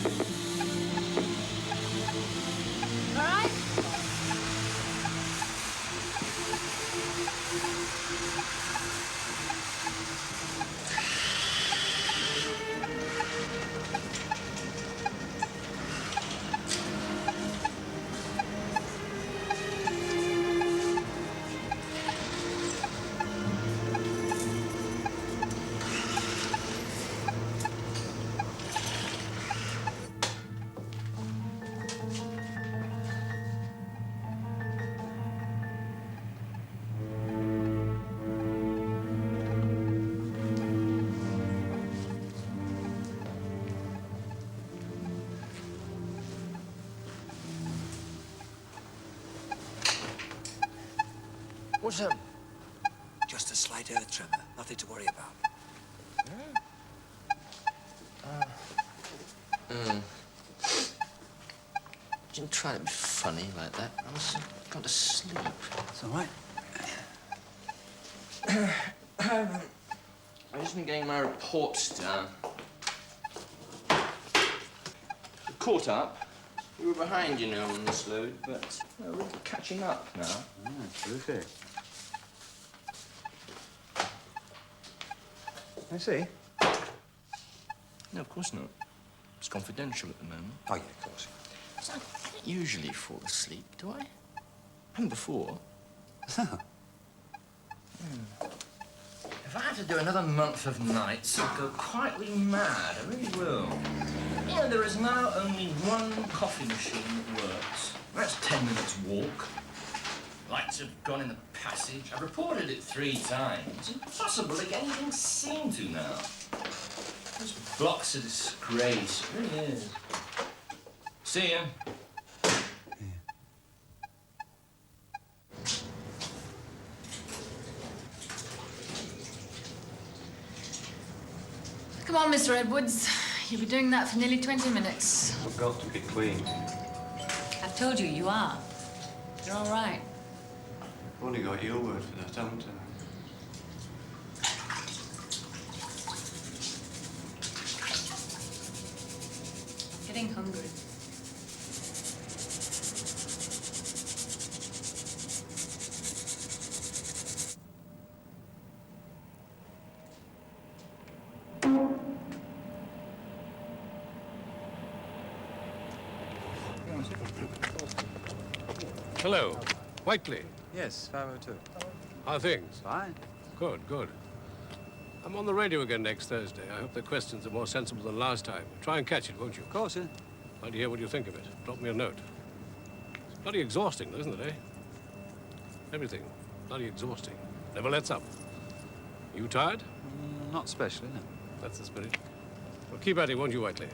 All right? What's just a slight earth tremor, nothing to worry about. Didn't try to be funny like that. I was going to sleep. It's all right. I've just been getting my reports down. We caught up. We were behind, you know, on this load, but we're catching up now. Terrific. I see. No, of course not. It's confidential at the moment. Oh, yeah, of course. So I don't usually fall asleep, do I? I haven't before. If I have to do another month of nights, I'll go quietly mad. I really will. You know, there is now only one coffee machine that works. That's 10 minutes walk. Lights have gone in the passage. I've reported it 3 times. It's impossible to get anything seen to now. This block's a disgrace. It really is. See ya. Come on, Mr. Edwards. You'll be doing that for nearly 20 minutes. I've got to be clean. I've told you, you are. You're all right. I've only got your word for that, haven't I? Getting hungry. Hello. Whiteley. Yes, 502. How are things? Fine. Good, good. I'm on the radio again next Thursday. I hope the questions are more sensible than last time. Try and catch it, won't you? Of course, yeah. I'd like to hear what you think of it. Drop me a note. It's bloody exhausting, isn't it, eh? Everything. Bloody exhausting. Never lets up. You tired? Not especially, no. That's the spirit. Well, keep at it, won't you, Whiteley?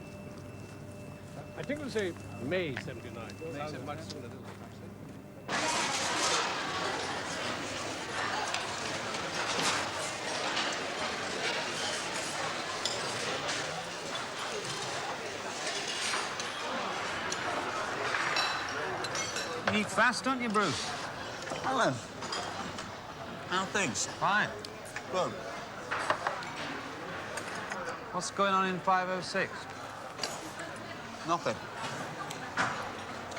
I think we'll say May 79. Sounds much sooner, doesn't it? You eat fast, don't you, Bruce? Hello. How are things? Fine. Good. What's going on in 506? Nothing.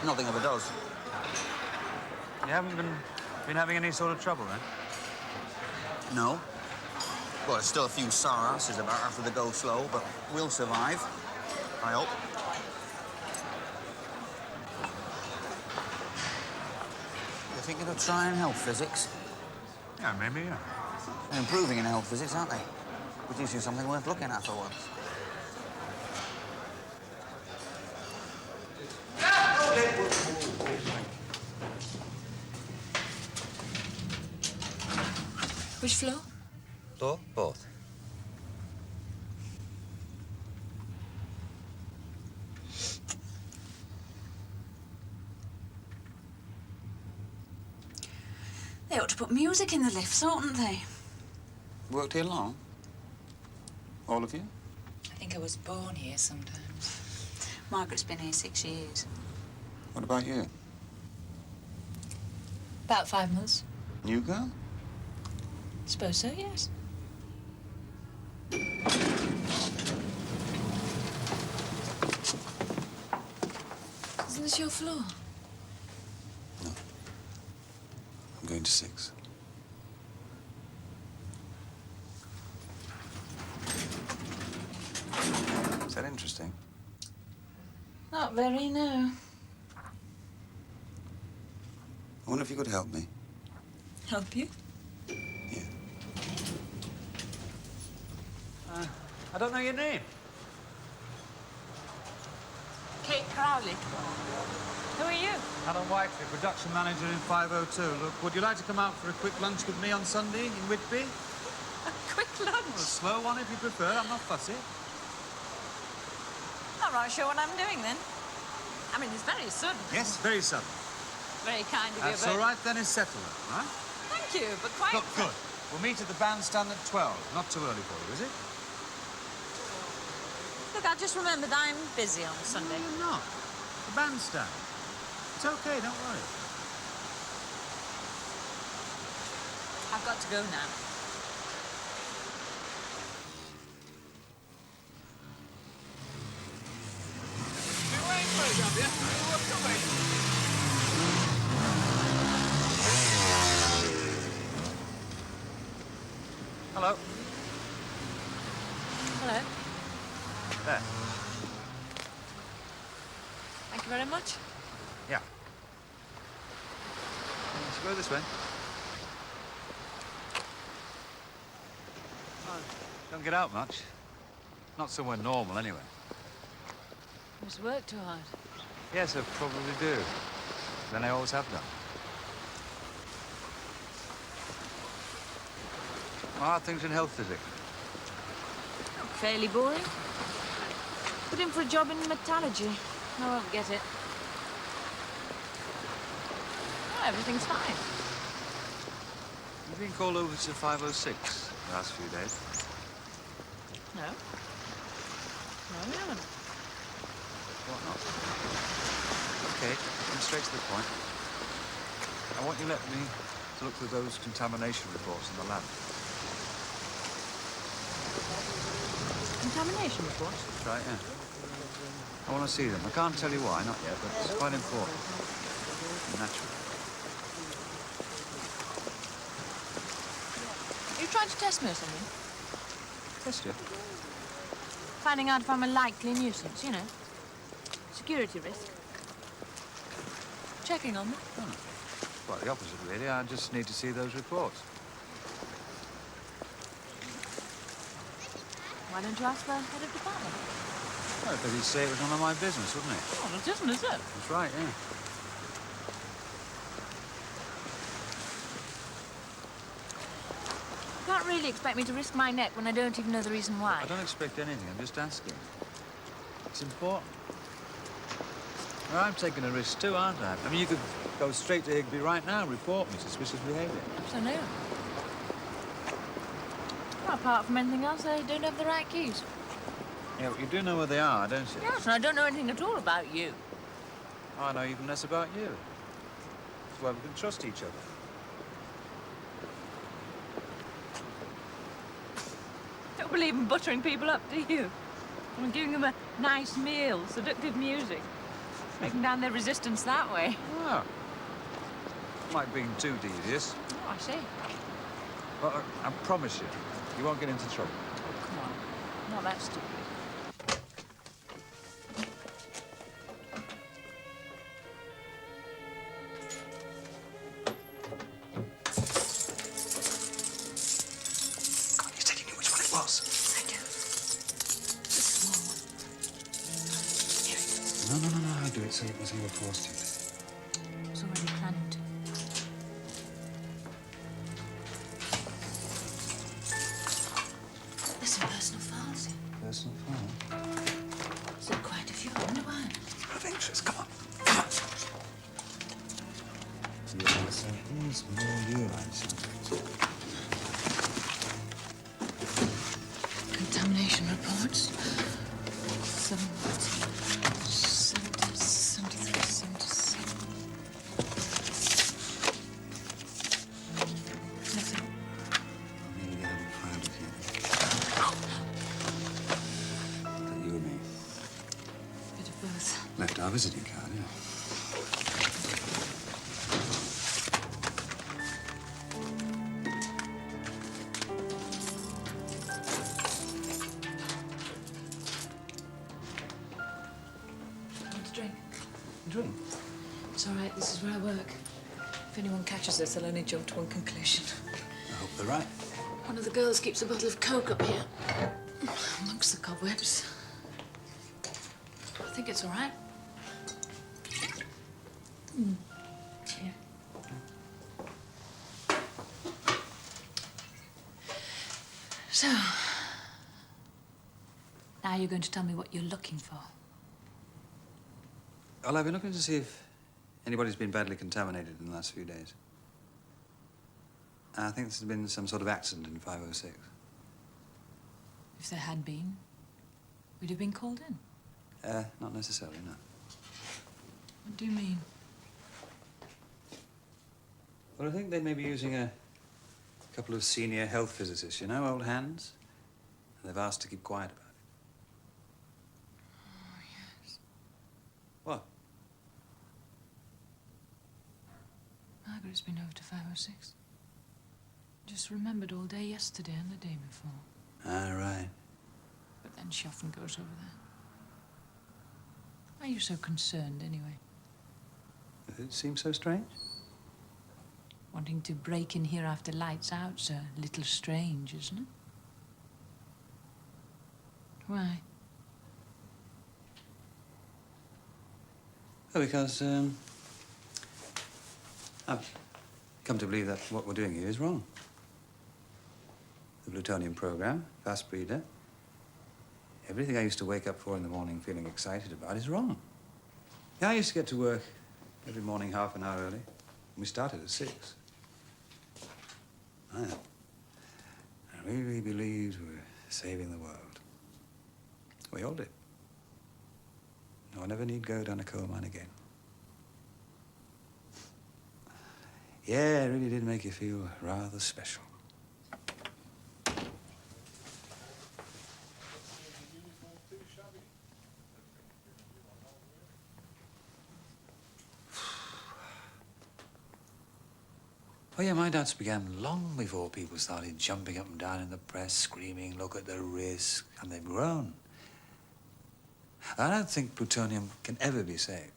Nothing ever does. You haven't been having any sort of trouble, then? No. Well, there's still a few sour asses about after they go slow, but we'll survive. I hope. You're thinking of trying health physics? Yeah, maybe, yeah. They're improving in health physics, aren't they? Producing something worth looking at for once. Which floor? Door? Both. They ought to put music in the lifts, oughtn't they? Worked here long? All of you? I think I was born here sometimes. Margaret's been here 6 years. What about you? About 5 months. New girl? Suppose so, yes. this your floor? No. I'm going to 6. Is that interesting? Not very, no. I wonder if you could help me. Help you? Yeah. I don't know your name. Kate Crowley. Who are you? Alan Whiteley, production manager in 502. Look, would you like to come out for a quick lunch with me on Sunday in Whitby? A quick lunch? A slow one if you prefer. I'm not fussy. Not right sure what I'm doing then. I mean, it's very sudden. Yes, very sudden. Very kind of you, That's but... all right, then it's settled, right? Thank you, but quite... Look, good. We'll meet at the bandstand at 12. Not too early for you, is it? Look, I just remembered I'm busy on Sunday. No, you're not. The bandstand. It's okay, don't worry. I've got to go now. Hello. Hello. There. Thank you very much. Yeah. Let's go this way. Don't get out much. Not somewhere normal, anyway. You must work too hard. Yes, I probably do. Then I always have done. How are things in health physics? Fairly boring. Put in for a job in metallurgy. I won't get it. Oh, everything's fine. You've been called over to 506 the last few days. No. No, we haven't. What not? Okay, come straight to the point. I want you to let me to look through those contamination reports in the lab. Contamination report? That's right, yeah. I want to see them. I can't tell you why, not yet, but it's quite important. Natural. You trying to test me or something? Test you? Finding out if I'm a likely nuisance, you know. Security risk. Checking on me. Oh, quite the opposite, really. I just need to see those reports. Why don't you ask the head of department? Well, because he'd say it was none of my business, wouldn't he? Oh, well, it isn't, is it? That's right, yeah. You can't really expect me to risk my neck when I don't even know the reason why. I don't expect anything. I'm just asking. It's important. Well, I'm taking a risk too, aren't I? I mean, you could go straight to Higby right now and report me suspicious behaviour. I know. Well, apart from anything else, I don't have the right keys. Yeah, but you do know where they are, don't you? Yes, and I don't know anything at all about you. I know even less about you. That's why we can trust each other. Don't believe in buttering people up, do you? I mean, giving them a nice meal, seductive music. Breaking down their resistance that way. Oh. Might be too devious. Oh, I see. But I promise you, you won't get into trouble. Oh, come on. Not that stupid. He's taking you which one it was. I do. It's a small one. No. I'll do it so it was you were forced to. I was already planning to. There's some personal files here. Personal file. So quite a few. I wonder why. Of interest. Come on. Come on. Your license, more your license. Contamination reports. 70, 73, 77. Nothing. Maybe I haven't found it yet. Oh, Is that you and me? bit of both. Left our visiting card, yeah. Want a drink? Drink? It's all right. This is where I work. If anyone catches us, they'll only jump to one conclusion. I hope they're right. One of the girls keeps a bottle of Coke up here, amongst the cobwebs. I think it's all right. Yeah. So, now you're going to tell me what you're looking for. Well, I've been looking to see if anybody's been badly contaminated in the last few days. I think there's been some sort of accident in 506. If there had been, we'd have been called in. Not necessarily, no. What do you mean? Well, I think they may be using a couple of senior health physicists, you know, old hands. And they've asked to keep quiet about it. Oh, yes. What? Margaret's been over to 506. Just remembered all day yesterday and the day before. Ah, right. But then she often goes over there. Why are you so concerned, anyway? It seems so strange. Wanting to break in here after lights out's a little strange, isn't it? Why? Oh, because, I've come to believe that what we're doing here is wrong. The Plutonium program, fast breeder, everything I used to wake up for in the morning feeling excited about is wrong. Yeah, I used to get to work every morning half an hour early. And we started at 6. I really believed we were saving the world. We all did. No one ever need go down a coal mine again. Yeah, it really did make you feel rather special. Oh, yeah, my doubts began long before people started jumping up and down in the press, screaming, look at the risk, and they've grown. I don't think plutonium can ever be saved.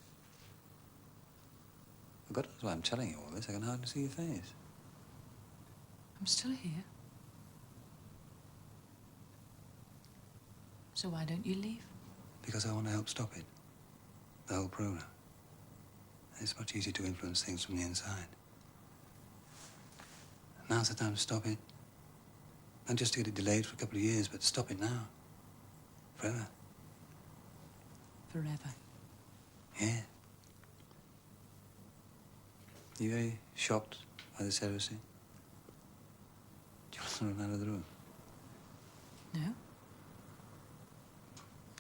Oh, God knows why I'm telling you all this. I can hardly see your face. I'm still here. So why don't you leave? Because I want to help stop it. The whole program. It's much easier to influence things from the inside. Now's the time to stop it. Not just to get it delayed for a couple of years, but stop it now. Forever. Forever. Yeah. You very shocked by this heresy? Do you want to run out of the room? No?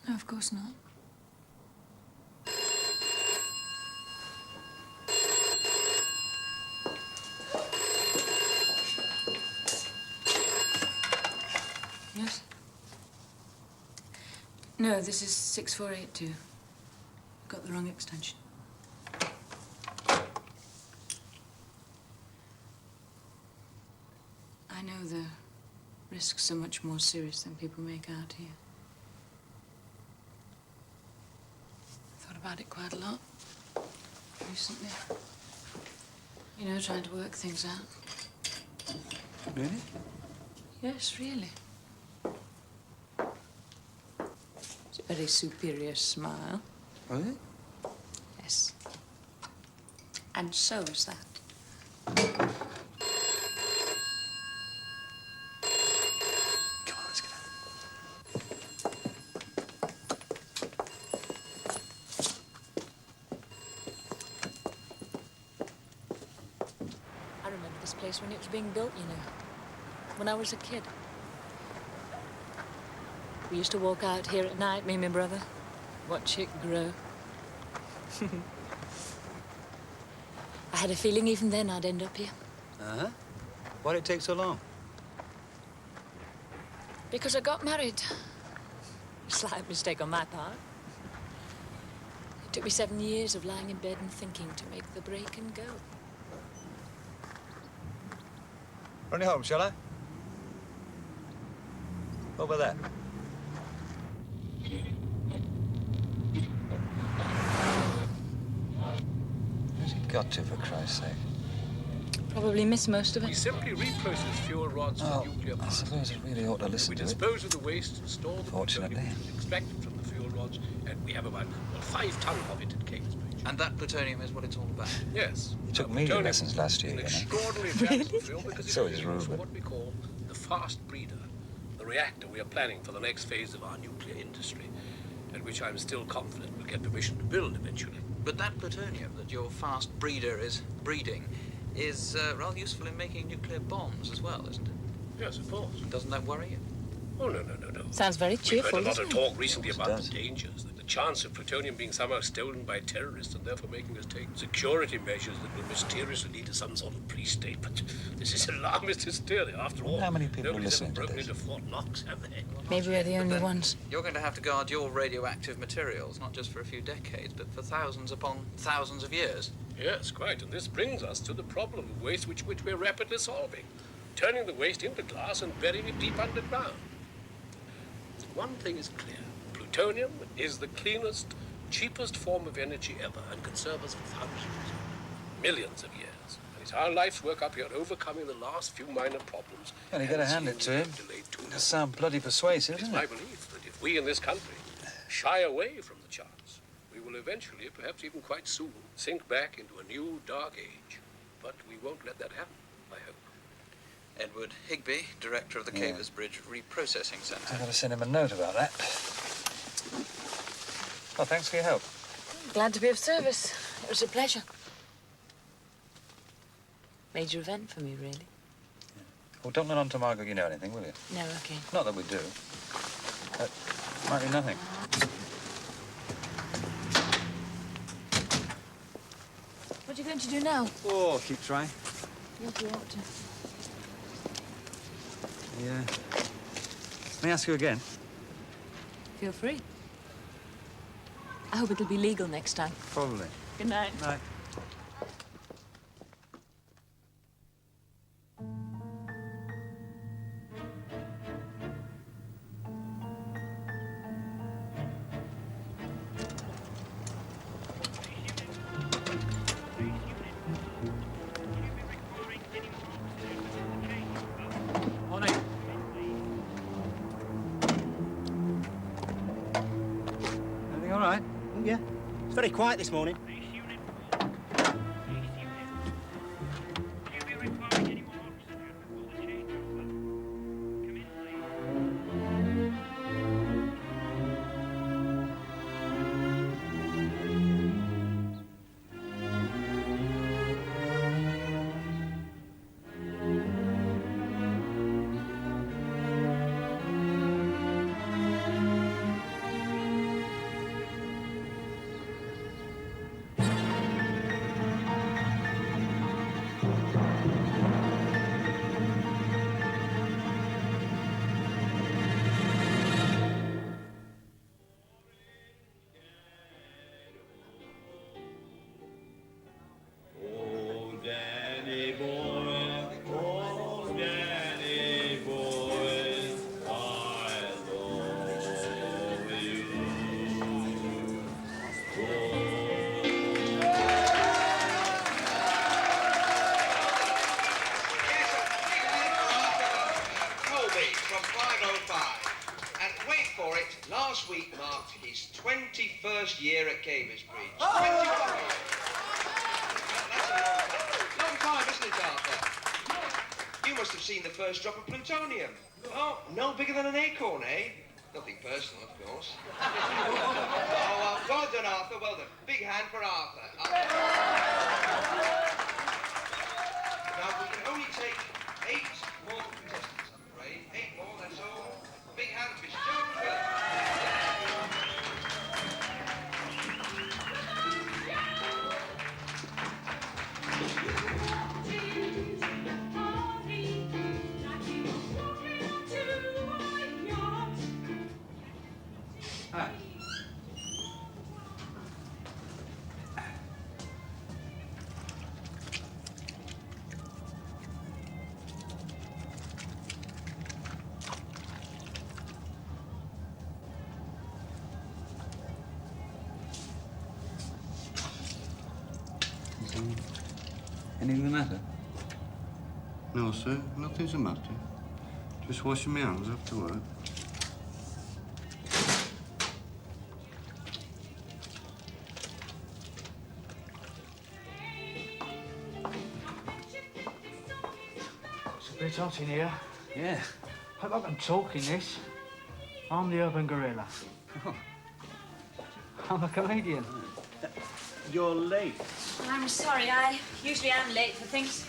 No, of course not. Yes? No, this is 6482. Got the wrong extension. I know the risks are much more serious than people make out here. Thought about it quite a lot recently. You know, trying to work things out. Really? Yes, really. It's a very superior smile. Oh, is it? Yes. And so is that. Come on, let's get out. I remember this place when it was being built, you know. When I was a kid. We used to walk out here at night, me and my brother. Watch it grow. I had a feeling even then I'd end up here. Uh-huh. Why'd it take so long? Because I got married. Slight mistake on my part. Took me 7 years of lying in bed and thinking to make the break and go. Run you home, shall I? Over there. Where's he got to, for Christ's sake? Probably missed most of We it. simply reprocess fuel rods for nuclear power. I suppose I really ought to listen We to it. dispose of the waste and store the Fortunately. plutonium which is extracted from the fuel rods, and we have about 5 tons of it at Cambridge. And that plutonium is what it's all about? Yes. You took Now, media plutonium lessons last year, is an you know. extraordinary valuable fuel because So it is is used for Reuben. what we call the fast breeder, the reactor we are planning for the next phase of our nuclear industry, and which I'm still confident we'll get permission to build eventually. But that plutonium that your fast breeder is breeding is rather useful in making nuclear bombs as well, isn't it? Yes, of course. Doesn't that worry you? Oh, no. Sounds very We've cheerful, heard a lot doesn't of it? talk recently It about does. the dangers, the chance of plutonium being somehow stolen by terrorists and therefore making us take security measures that will mysteriously lead to some sort of police state. But this is alarmist hysteria. After all, How many people are nobody's ever listening to broken this? into Fort Knox, have they? Maybe we're the only then ones. You're going to have to guard your radioactive materials, not just for a few decades, but for thousands upon thousands of years. Yes, quite. And this brings us to the problem of waste which we're rapidly solving. Turning the waste into glass and burying it deep underground. One thing is clear. Plutonium is the cleanest, cheapest form of energy ever and can serve us for thousands, millions of years. And it's our life's work up here overcoming the last few minor problems. Well, you got to hand it to him. That sounds bloody persuasive, It's isn't my it? belief that if we in this country shy away from the chance, we will eventually, perhaps even quite soon, sink back into a new dark age. But we won't let that happen, I hope. Edward Higby, director of the Yeah. Bridge Reprocessing Centre. I've got to send him a note about that. Well, thanks for your help. Glad to be of service. It was a pleasure. Major event for me, really. Well, don't let on to Margot you know anything, will you? No, okay. Not that we do. Might be nothing. What are you going to do now? Oh, keep trying. Yes, you ought to. Yeah. May I ask you again? Feel free. I hope it'll be legal next time. Probably. Good night. Night. Morning. Everything all right? Yeah, it's very quiet this morning. From 505. And wait for it, last week marked his 21st year at Cambridge. 21 years. That's a long time, isn't it, Arthur? You must have seen the first drop of plutonium. Oh, no bigger than an acorn, eh? Nothing personal, of course. Oh, well done, Arthur, well done. Big hand for Arthur. Now, we can only take 8 more contestants, I'm afraid. 8 more, that's all. Big hand for Mr. Jones. Anything the matter? No, sir. Nothing's the matter. Just washing my hands after work. It's a bit hot in here. Yeah. Hope I can talk in this. I'm the urban gorilla. Oh. I'm a comedian. You're late. I'm sorry, I usually am late for things.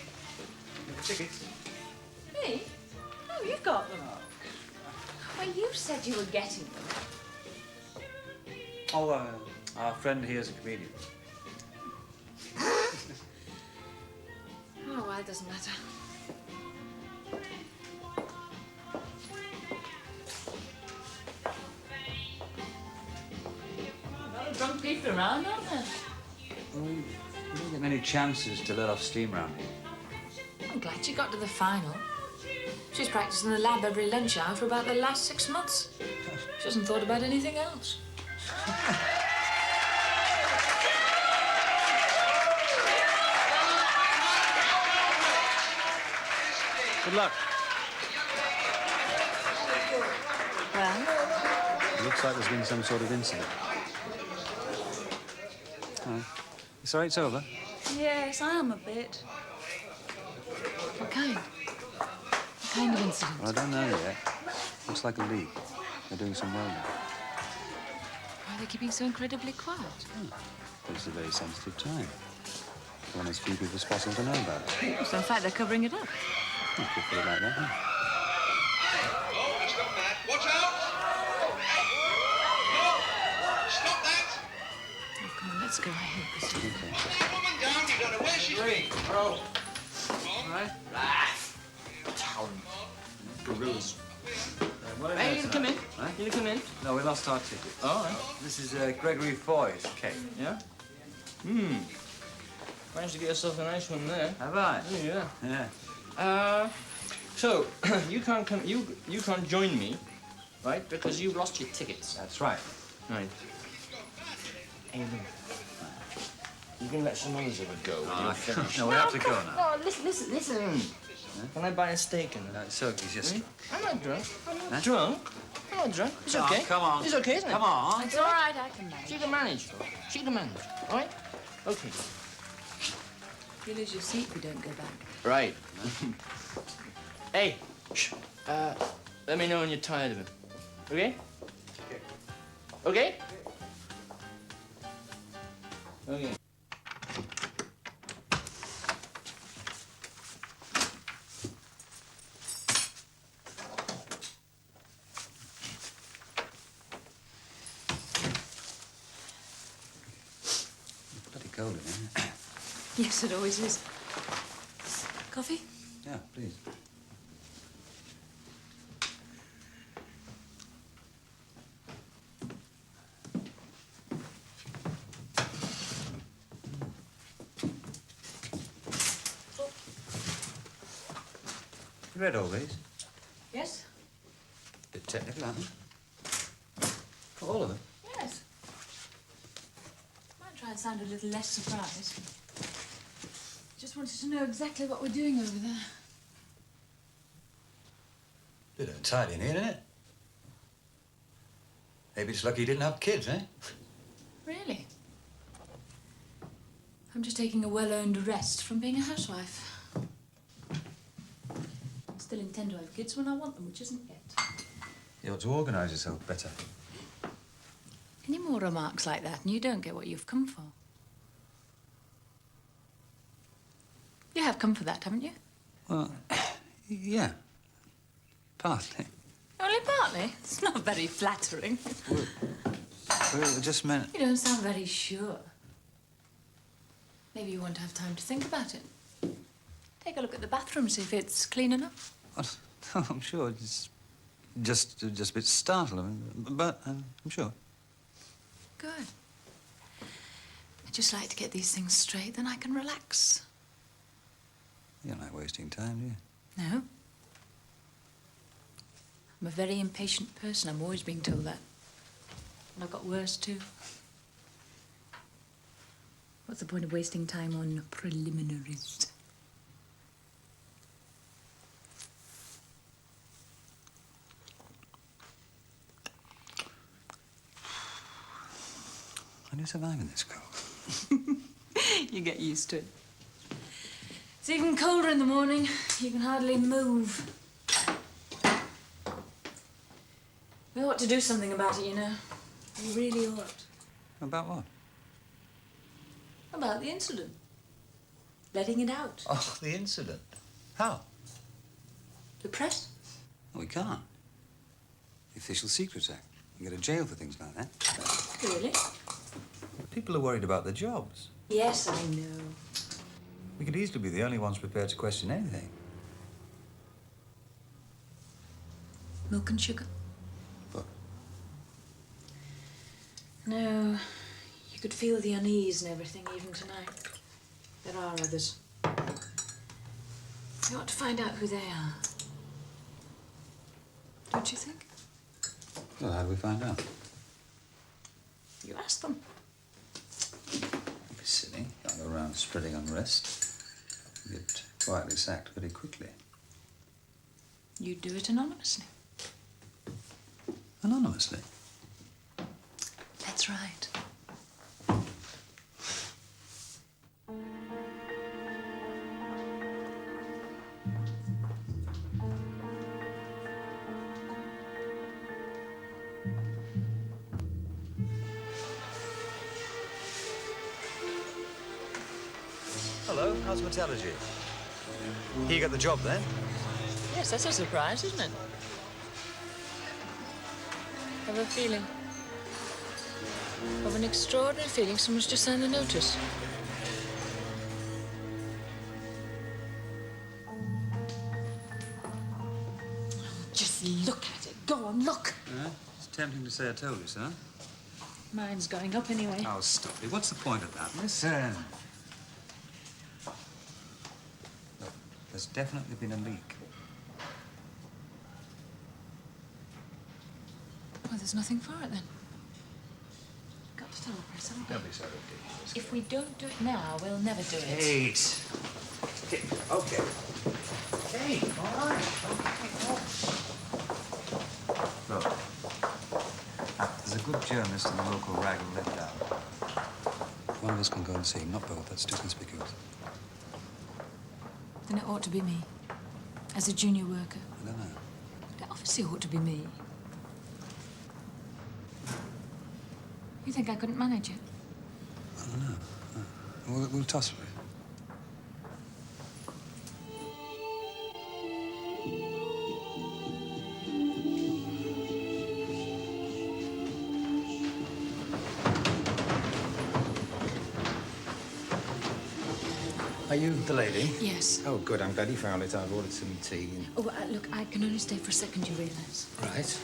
Tickets? Me? Oh, you've got them. Well, you said you were getting them. Oh, our friend here's a comedian. Oh, well, it doesn't matter. A lot of drunk people around, aren't there? Well, we don't get many chances to let off steam round here. I'm glad she got to the final. She's practiced in the lab every lunch hour for about the last 6 months. She hasn't thought about anything else. Good luck. Well? It looks like there's been some sort of incident. Oh. Sorry, it's over. Yes, I am a bit. What kind? What kind of incident? Well, I don't know yet. Looks like a leak. They're doing some welding. Why are they keeping so incredibly quiet? But it's a very sensitive time. They want as few people as possible to know about it. So, in fact, they're covering it up. You could put it like that, huh? Oh, he's got that. Watch out! No! Stop that! Oh, come on, let's go. I hate this. Okay. Put that woman down. You don't know where she's been. Bro. Come on. Town. Gorillas. What Hey, you gonna come in? Huh? You gonna come in? No, we lost our tickets. All right. This is Gregory Foy's cake. Yeah? Managed to get yourself a nice one there. Have I? Oh, yeah. Yeah. So you can't come. You can't join me, right? Because you've lost your tickets. That's right. Right. Hey, look. You can let some others have a go. You're finished. No, we have to go now. No, listen. Can I buy a steak in No, it's okay, he's just... I'm not drunk. I'm not drunk. I'm not drunk. It's Oh, okay. come on. It's okay, isn't it? Come on. It's all right, I can manage. She can manage. She can manage. All right? Okay. You lose your seat if you don't go back. Right. Hey. Shh. Let me know when you're tired of it. Okay? Okay? Okay. Bloody cold in here. Yes, it always is. Coffee? Yeah, please. You read all these? Yes. Bit technical, aren't they? All of them? Yes. Might try and sound a little less surprised. Just wanted to know exactly what we're doing over there. Bit untidy in here, isn't it? Maybe it's lucky you didn't have kids, eh? Really? I'm just taking a well-earned rest from being a housewife. I still intend to have kids when I want them, which isn't yet. You ought to organise yourself better. Any more remarks like that, and you don't get what you've come for. You have come for that, haven't you? Well, yeah. Partly. Only partly. It's not very flattering. Well, it just meant... You don't sound very sure. Maybe you want to have time to think about it. Take a look at the bathroom, see if it's clean enough. Well, I'm sure it's just a bit startling, but I'm sure. Good. I just like to get these things straight, then I can relax. You don't like wasting time, do you? No. I'm a very impatient person. I'm always being told that. And I've got worse, too. What's the point of wasting time on preliminaries? How do you survive in this cold? You get used to it. It's even colder in the morning. You can hardly move. We ought to do something about it, you know. We really ought. About what? About the incident. Letting it out. Oh, the incident. How? The press? Oh, we can't. The Official Secrets Act. You can go to jail for things like that. Really? People are worried about their jobs. Yes, I know. We could easily be the only ones prepared to question anything. Milk and sugar? What? No. You could feel the unease and everything, even tonight. There are others. We ought to find out who they are. Don't you think? Well, how do we find out? You ask them. It'd be silly. Can't go around spreading unrest. Get quietly sacked very quickly. You'd do it anonymously. Anonymously? That's right. Hello, how's metallurgy? You got the job then? Yes, that's a surprise, isn't it? I have a feeling. Of an extraordinary feeling someone's just signed the notice. Just look at it. Go on, look. Yeah, it's tempting to say I told you so. Mine's going up anyway. Oh, stop it. What's the point of that? Listen. Look, there's definitely been a leak. Well, there's nothing for it then. Got to tell the press, haven't we? Don't be so ridiculous. If we don't do it now, we'll never do it. Kate. Okay. Kate, all right. Look, there's a good journalist in the local rag who let down. One of us can go and see him, not both. That's too conspicuous. Then it ought to be me. As a junior worker. I don't know. It obviously ought to be me. You think I couldn't manage it? I don't know. We'll toss for it. Are you the lady? Yes. Oh, good. I'm glad you found it. I've ordered some tea. And... Oh, look, I can only stay for a second, you realise. Right.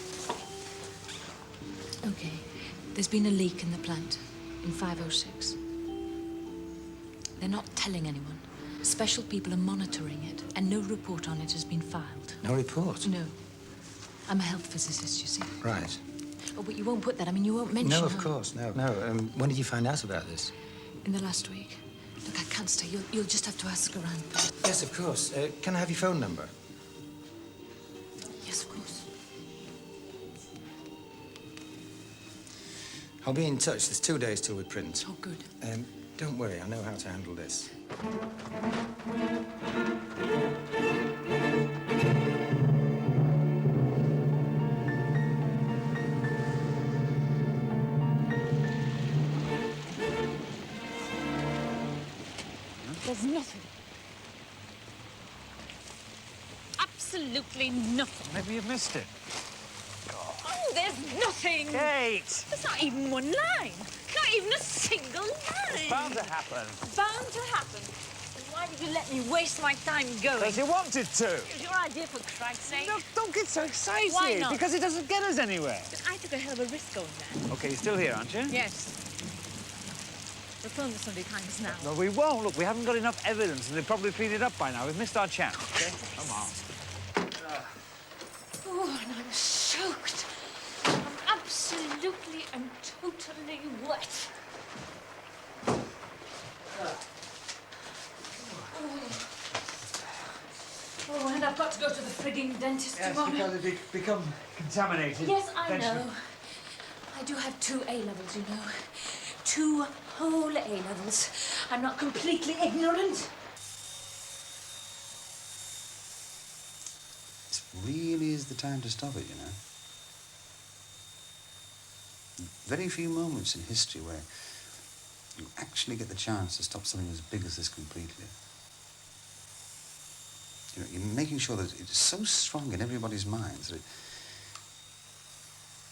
Okay. There's been a leak in the plant in 506. They're not telling anyone. Special people are monitoring it, and no report on it has been filed. No report? No. I'm a health physicist, you see. Right. Oh, but you won't put that. I mean, you won't mention No, of how- course, no. No. When did you find out about this? In the last week. Look, I can't stay. You'll just have to ask around. Yes, of course. Can I have your phone number? Yes, of course. I'll be in touch. There's 2 days till we print. Oh, good. Don't worry. I know how to handle this. There's nothing. Absolutely nothing. Maybe you've missed it. Oh, there's nothing. Kate! There's not even one line. Not even a single line. It's bound to happen. Bound to happen. Then why did you let me waste my time going? Because you wanted to. It was your idea, for Christ's sake. No, don't get so excited. Why not? Because it doesn't get us anywhere. But I took a hell of a risk going there. Okay, you're still here, aren't you? Yes. We'll film this Sunday Times now. No, we won't. Look, we haven't got enough evidence, and they've probably cleaned it up by now. We've missed our chance, okay? Come on. Oh, and I'm soaked. I'm absolutely and totally wet. go to the frigging dentist Yes, tomorrow? because they become contaminated. Yes, I Eventually. know. I do have 2 A-levels, you know. 2 whole A-levels. I'm not completely ignorant. This really is the time to stop it, you know. Very few moments in history where you actually get the chance to stop something as big as this completely. You know, you're making sure that it's so strong in everybody's minds that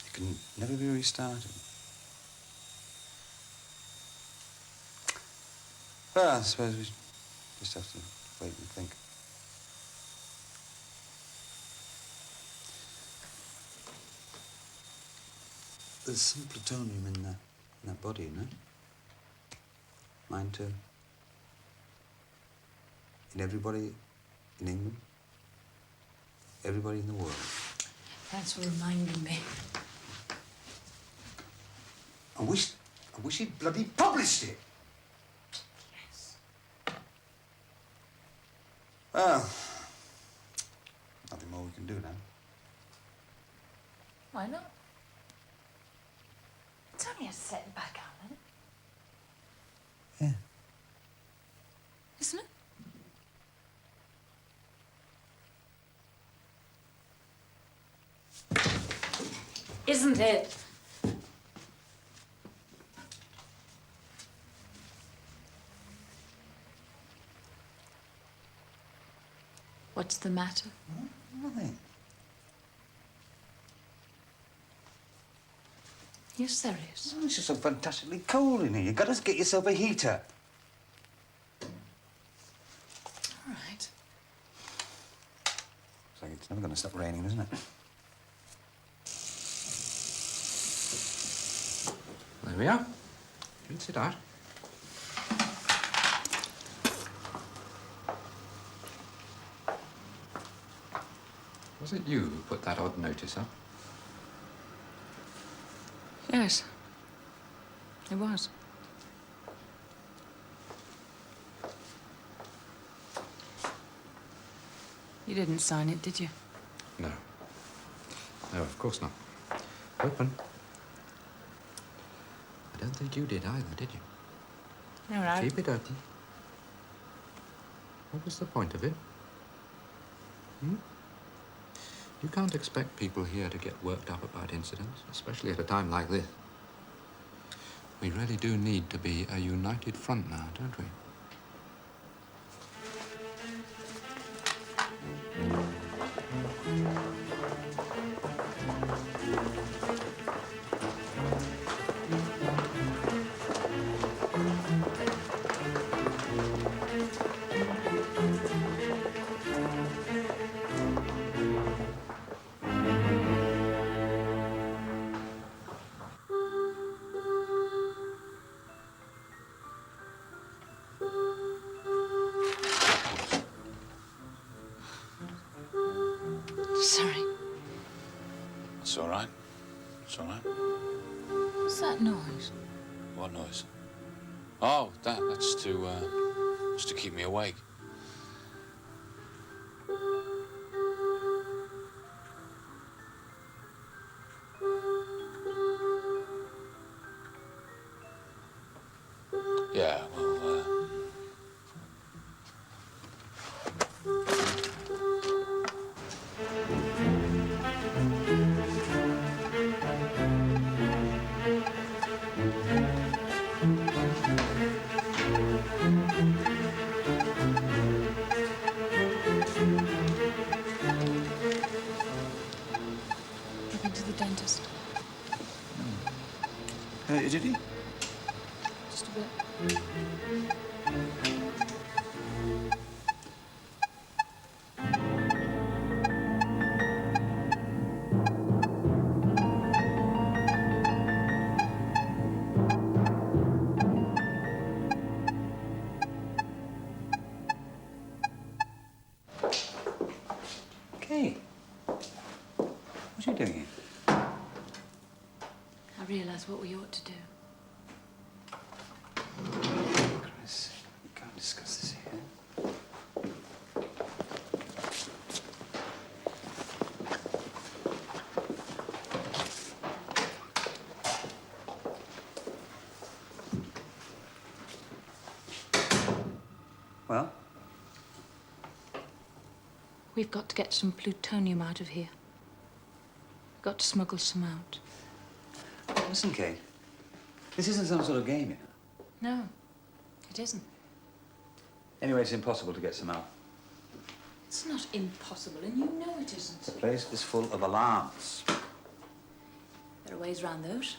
it can never be restarted. Well, I suppose we just have to wait and think. There's some plutonium in that body, you know? Mine too. In everybody in England. Everybody in the world. Thanks for reminding me. I wish he'd bloody published it. Yes. Well, nothing more we can do now. Why not? It's only a setback, Alan. Yeah. Isn't it? Isn't it? What's the matter? Nothing. Yes, there is. Oh, it's just so fantastically cold in here. You've got to get yourself a heater. All right. Looks like it's never going to stop raining, isn't it? There we are. Rinse it out. Was it you who put that odd notice up? Yes. It was. You didn't sign it, did you? No. No, of course not. Open. I don't think you did either, did you? All right. Keep it open. What was the point of it? Hmm? You can't expect people here to get worked up about incidents, especially at a time like this. We really do need to be a united front now, don't we? Sorry. It's all right. It's all right. What's that noise? What noise? Oh, that's to keep me awake. Yeah, well, I've been to the dentist. Did he? Just a bit. Okay. What are you doing here? I realise what we ought to do. Chris, we can't discuss this here. Well? We've got to get some plutonium out of here. We've got to smuggle some out. Listen, Kate. This isn't some sort of game, you know. No, it isn't. Anyway, it's impossible to get some out. It's not impossible, and you know it isn't. The place is full of alarms. There are ways around those.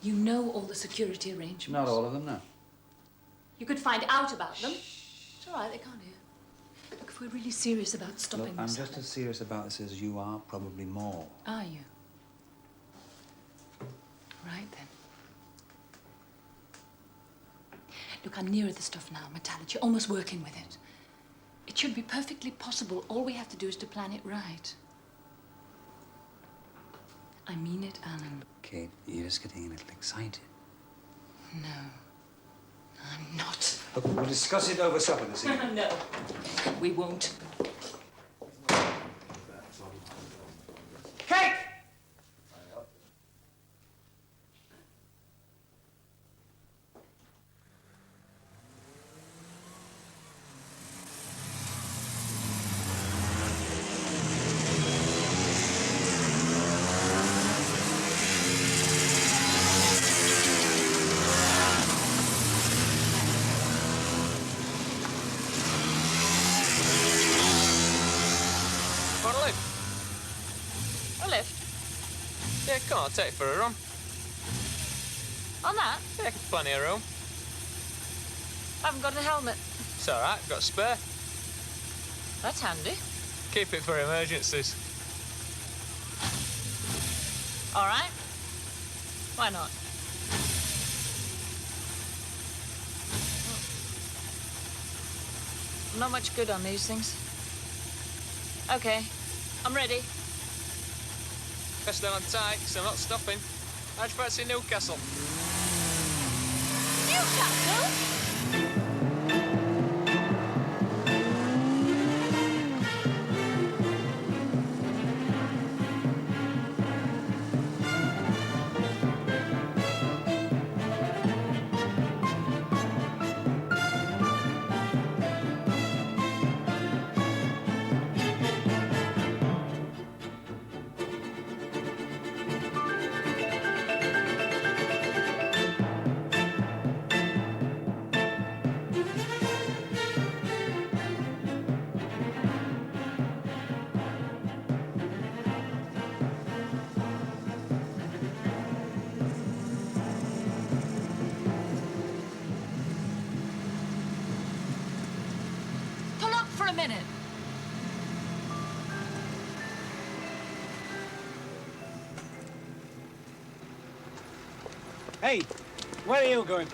You know all the security arrangements. Not all of them, no. You could find out about them. It's all right, they can't hear. Look, if we're really serious about stopping Look, I'm this... just as serious about this as you are, probably more. Are you? Right, then. Look, I'm nearer the stuff now, Metallic. You're almost working with it. It should be perfectly possible. All we have to do is to plan it right. I mean it, Alan. Kate, you're just getting a little excited. No, I'm not. Look, we'll discuss it over supper this evening. No, we won't. Kate! Want a lift? A lift? Yeah, come on, I'll take you for a run. On that? Yeah, plenty of room. I haven't got a helmet. It's all right, got a spare. That's handy. Keep it for emergencies. All right. Why not? I'm not much good on these things. Okay, I'm ready. Best stay on tight, so I'm not stopping. How'd you fancy Newcastle? Newcastle? Pull up for a minute. Hey, where are you going?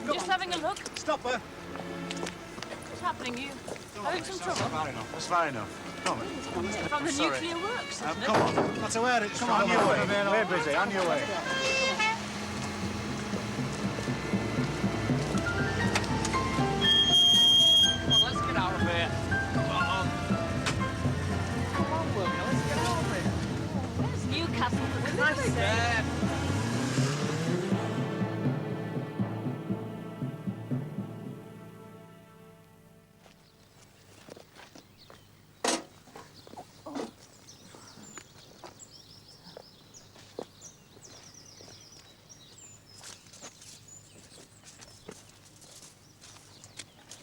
Just having a look. Stop her. What's happening? You having some trouble? Far enough. That's far enough. Come on. From the nuclear works, isn't it? Come on. That's where it's come on your way. We're busy. On your way. Come on, let's get out of here. Come on. Come on, William, let's get out of here. Where's Newcastle? Nice there.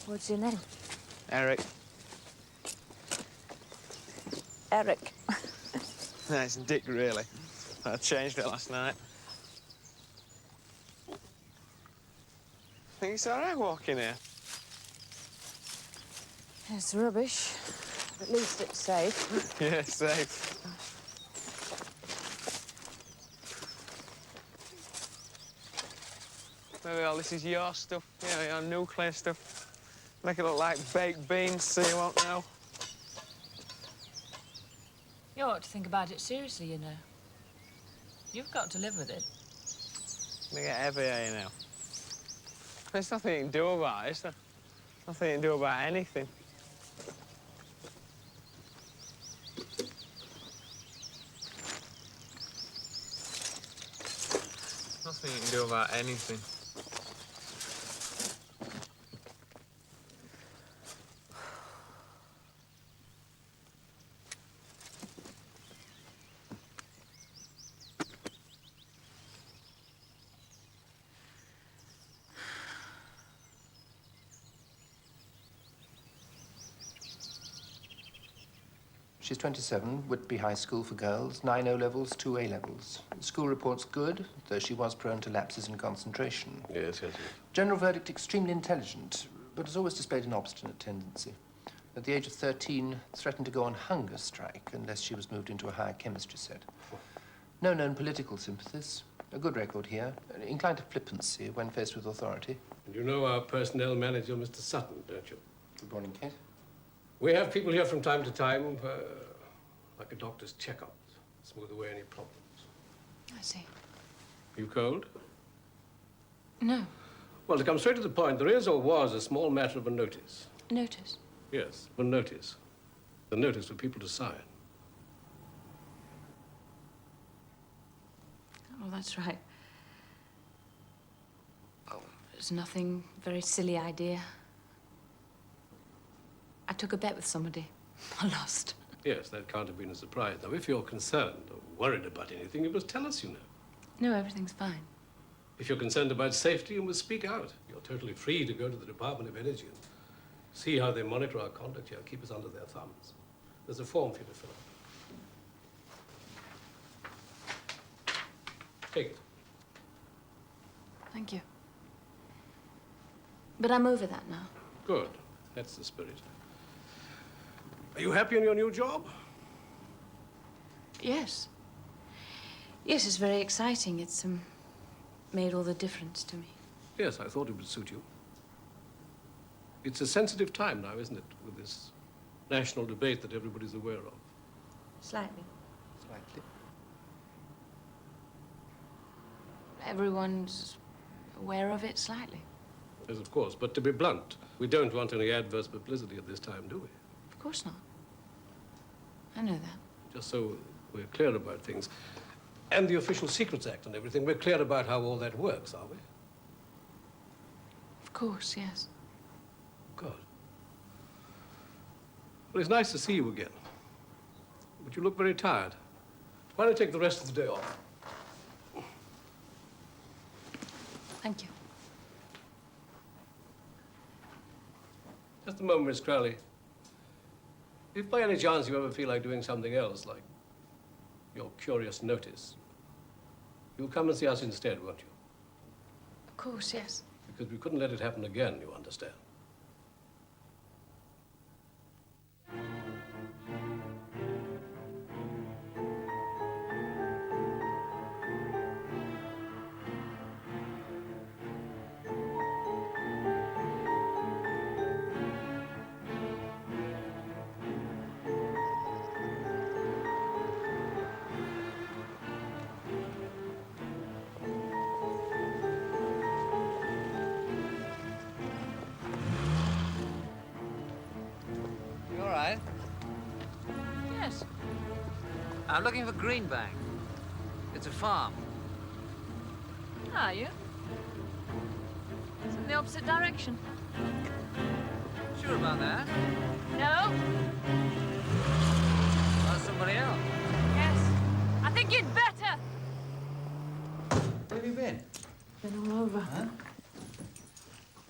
What's your name? Eric. Eric. No, it's Dick, really. I changed it last night. Think it's all right walking here? It's rubbish. At least it's safe. Yeah, safe. Maybe all this is your stuff, you know, your nuclear stuff. Make it look like baked beans, so you won't know. You ought to think about it seriously, you know. You've got to live with it. They get heavy here, you know. There's nothing you can do about it, is there? Nothing you can do about anything. Nothing you can do about anything. She's 27, Whitby High School for girls, 9 O-levels, 2 A-levels. School report's good, though she was prone to lapses in concentration. Yes, yes, yes. General verdict, extremely intelligent, but has always displayed an obstinate tendency. At the age of 13, threatened to go on hunger strike unless she was moved into a higher chemistry set. No known political sympathies. A good record here. Inclined to flippancy when faced with authority. And you know our personnel manager, Mr. Sutton, don't you? Good morning, Kate. We have people here from time to time, like a doctor's checkup, smooth away any problems. I see. You cold? No. Well, to come straight to the point, there is or was a small matter of a notice. Notice? Yes, a notice. The notice for people to sign. Oh, that's right. Oh, it's nothing, very silly idea. I took a bet with somebody. I lost. Yes, that can't have been a surprise. Now, if you're concerned or worried about anything, you must tell us, you know. No, everything's fine. If you're concerned about safety, you must speak out. You're totally free to go to the Department of Energy and see how they monitor our conduct here, keep us under their thumbs. There's a form for you to fill out. Take it. Thank you. But I'm over that now. Good. That's the spirit. Are you happy in your new job? Yes. Yes, it's very exciting. It's made all the difference to me. Yes, I thought it would suit you. It's a sensitive time now, isn't it, with this national debate that everybody's aware of? Slightly. Slightly. Everyone's aware of it slightly. Yes, of course. But to be blunt, we don't want any adverse publicity at this time, do we? Of course not. I know that. Just so we're clear about things. And the Official Secrets Act and everything, we're clear about how all that works, are we? Of course, yes. Good. Well, it's nice to see you again. But you look very tired. Why don't you take the rest of the day off? Thank you. Just a moment, Miss Crowley. If by any chance you ever feel like doing something else, like your curious notice, you'll come and see us instead, won't you? Of course, yes. Because we couldn't let it happen again, you understand. You all right? Yes. I'm looking for Greenbank. It's a farm. Are you? It's in the opposite direction. Sure about that? No? Or somebody else? Yes. I think you'd better. Where have you been? Been all over. Huh?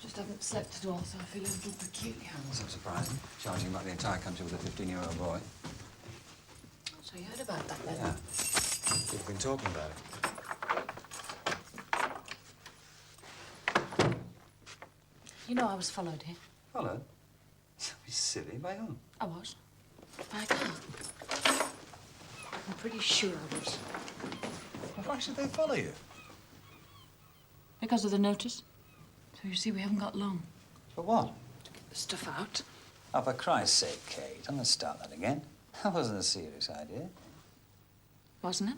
Just haven't slept at all, so I feel a little peculiar. That's not surprising. Charging about the entire country with a 15-year-old boy. So you heard about that, then? Yeah. We've been talking about it. You know I was followed here. Followed? Don't be silly. By whom? I was. By a car. I'm pretty sure I was. Well, why should they follow you? Because of the notice. So you see, we haven't got long. For what? To get the stuff out. Oh, for Christ's sake, Kate, don't let's start that again. That wasn't a serious idea. Wasn't it?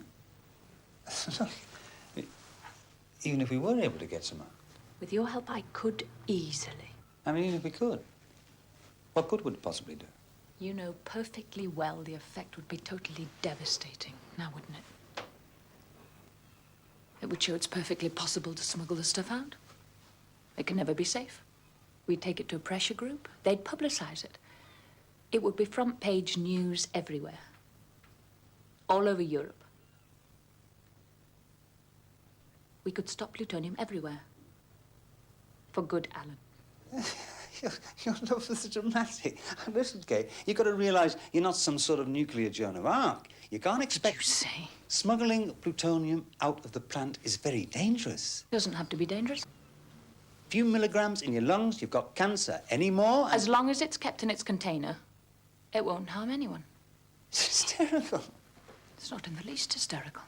Look, even if we were able to get some out. With your help, I could easily. I mean, even if we could. What good would it possibly do? You know perfectly well the effect would be totally devastating, now wouldn't it? It would show it's perfectly possible to smuggle the stuff out. It can never be safe. We'd take it to a pressure group. They'd publicize it. It would be front-page news everywhere. All over Europe. We could stop plutonium everywhere. For good, Alan. Your love is dramatic. Listen, Kate, you've got to realise you're not some sort of nuclear Joan of Arc. You can't expect... What did you say? Smuggling plutonium out of the plant is very dangerous. Doesn't have to be dangerous. A few milligrams in your lungs, you've got cancer. Any more? As long as it's kept in its container, it won't harm anyone. It's hysterical. It's not in the least hysterical.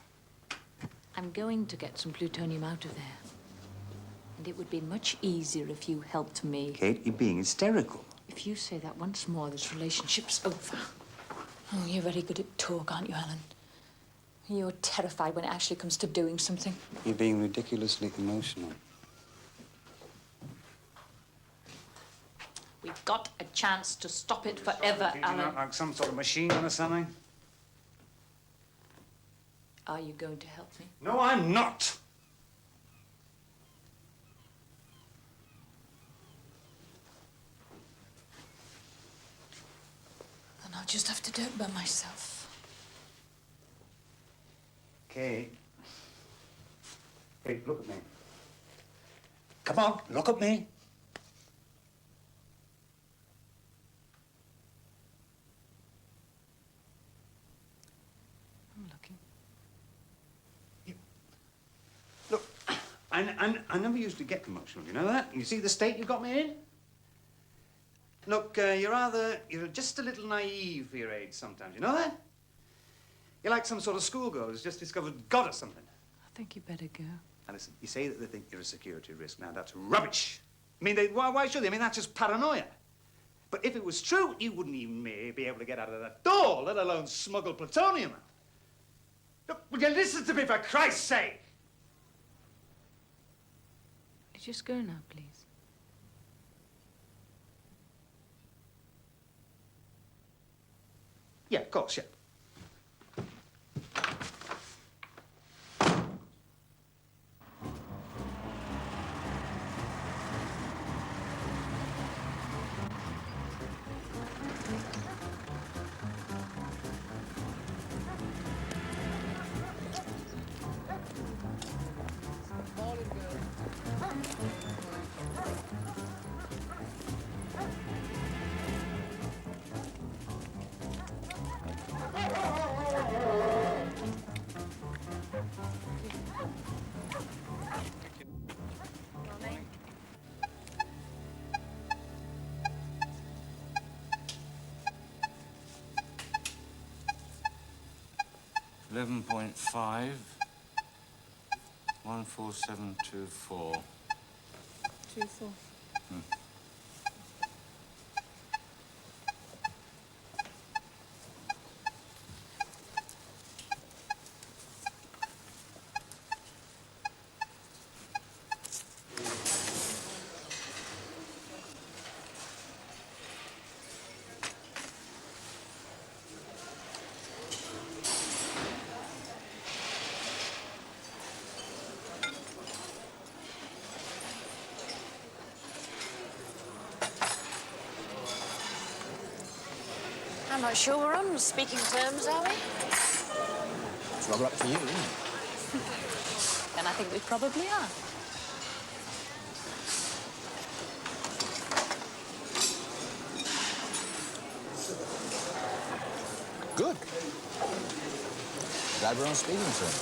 I'm going to get some plutonium out of there. And it would be much easier if you helped me. Kate, you're being hysterical. If you say that once more, this relationship's over. Oh, you're very good at talk, aren't you, Helen? You're terrified when it actually comes to doing something. You're being ridiculously emotional. We've got a chance to stop it forever, Alan. Like some sort of machine gun or something? Are you going to help me? No, I'm not. Then I'll just have to do it by myself. Kate. Kate, look at me. Come on, look at me. I'm looking. Look, I never used to get emotional, you know that? You see the state you got me in? Look, you're just a little naive for your age sometimes, you know that? You're like some sort of schoolgirl who's just discovered God or something. I think you better go. Now listen, you say that they think you're a security risk. Now that's rubbish. I mean, why should they? I mean, that's just paranoia. But if it was true, you wouldn't even be able to get out of that door, let alone smuggle plutonium out. Look, will you listen to me for Christ's sake? You just go now, please. Yeah, of course, yeah. $11.5, 14724. 24. I'm not sure we're on speaking terms, are we? It's rather up to you, isn't it? Then I think we probably are. Good. Glad we're on speaking terms.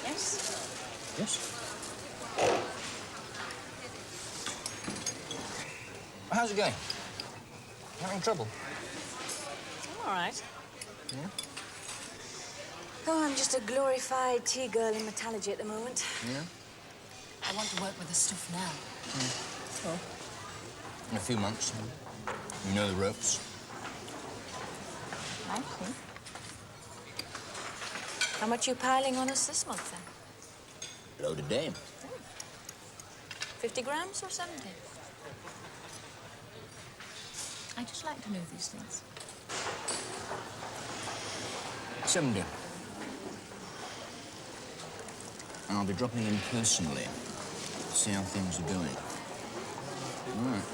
Yes? Yes. How's it going? Having trouble? I'm all right. Yeah? Oh, I'm just a glorified tea girl in metallurgy at the moment. Yeah? I want to work with the stuff now. Oh. In a few months. You know the ropes. I see. How much you piling on us this month, then? Load a dame. 50 grams or 70? I just like to know these things. 70. And I'll be dropping in personally to see how things are going. All right.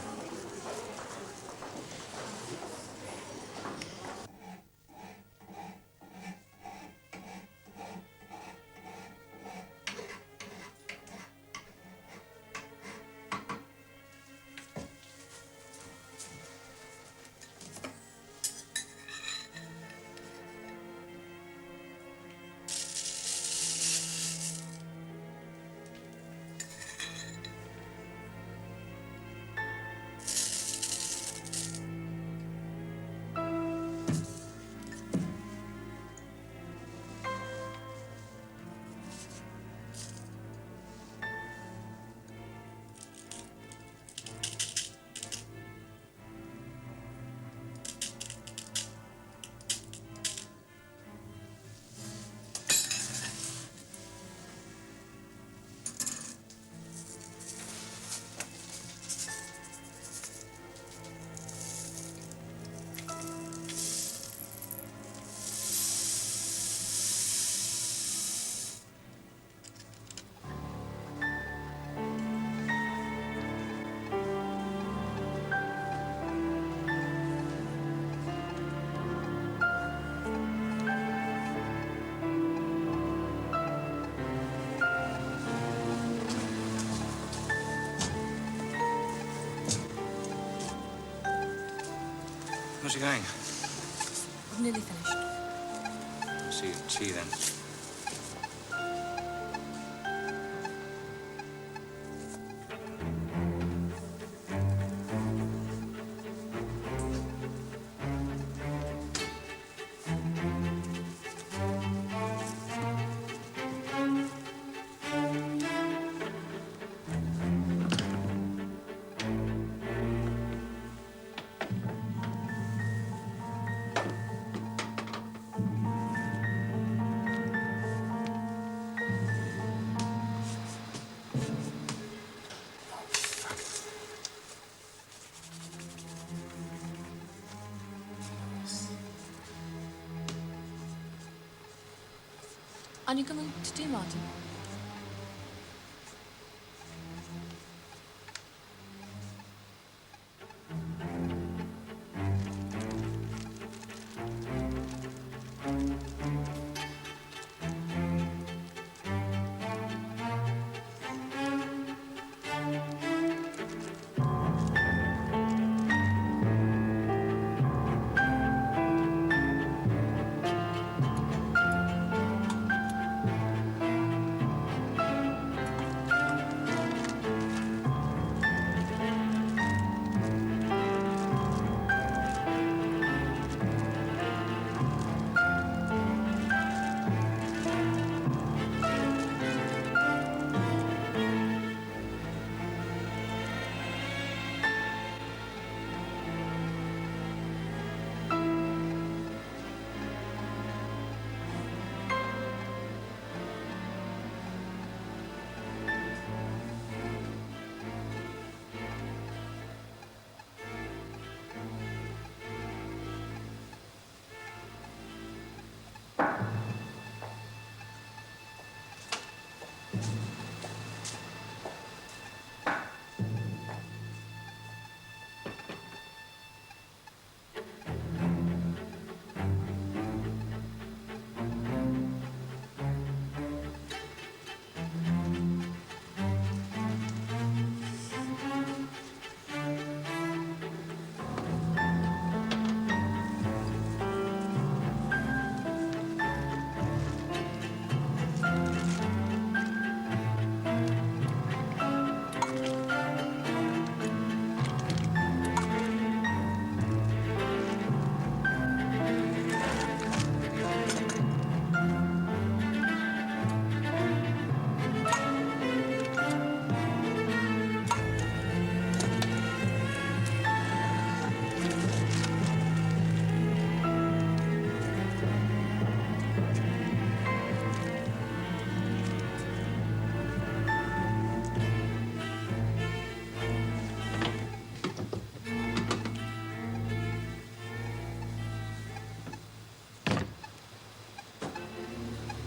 How's it going? I've nearly finished. See you at tea, then. Aren't you coming to tea, Martin?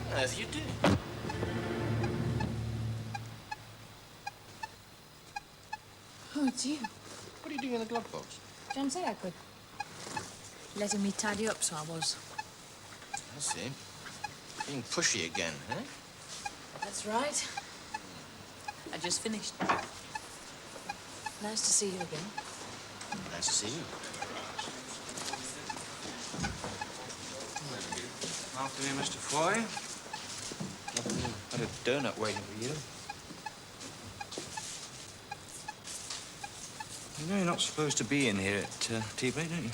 What on earth are you doing? Oh, it's you. What are you doing in the glove box? John said I could. Letting me tidy up, so I was. I see. Being pushy again, huh? That's right. I just finished. Nice to see you again. Nice to see you. Afternoon, Mr. Foy. Had a donut waiting for you. You know you're not supposed to be in here at tea break, don't you?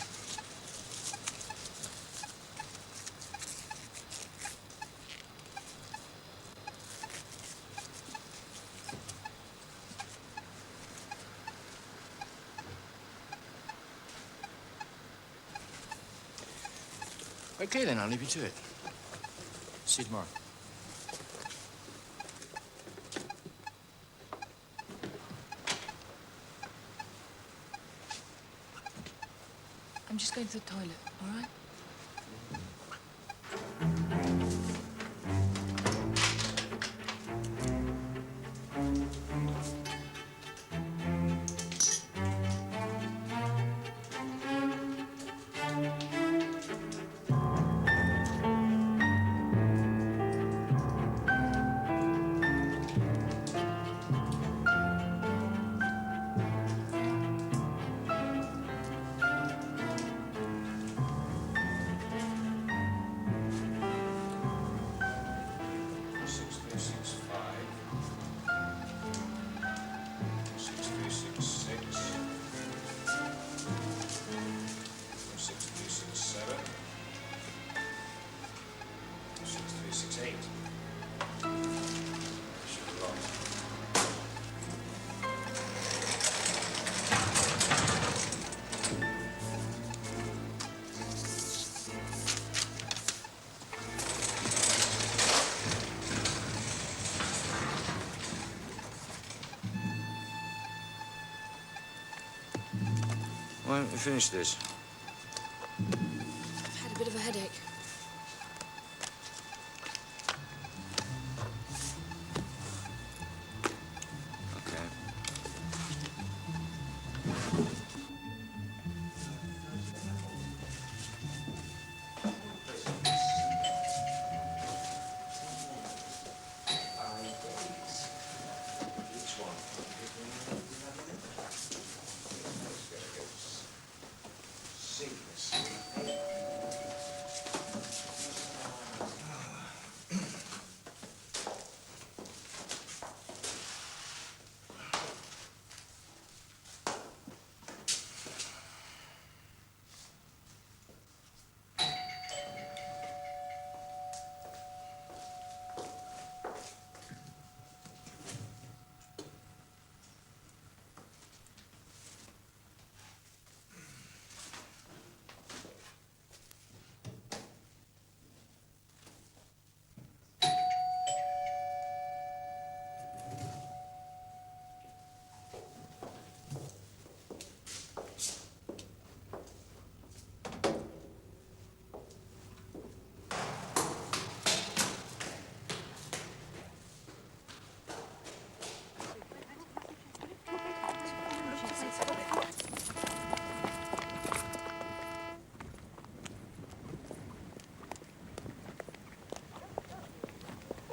Okay, then, I'll leave you to it. See you tomorrow. I'm just going to the toilet, all right? Why don't we finish this? I've had a bit of a headache. Okay.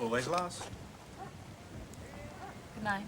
Always last. Good night.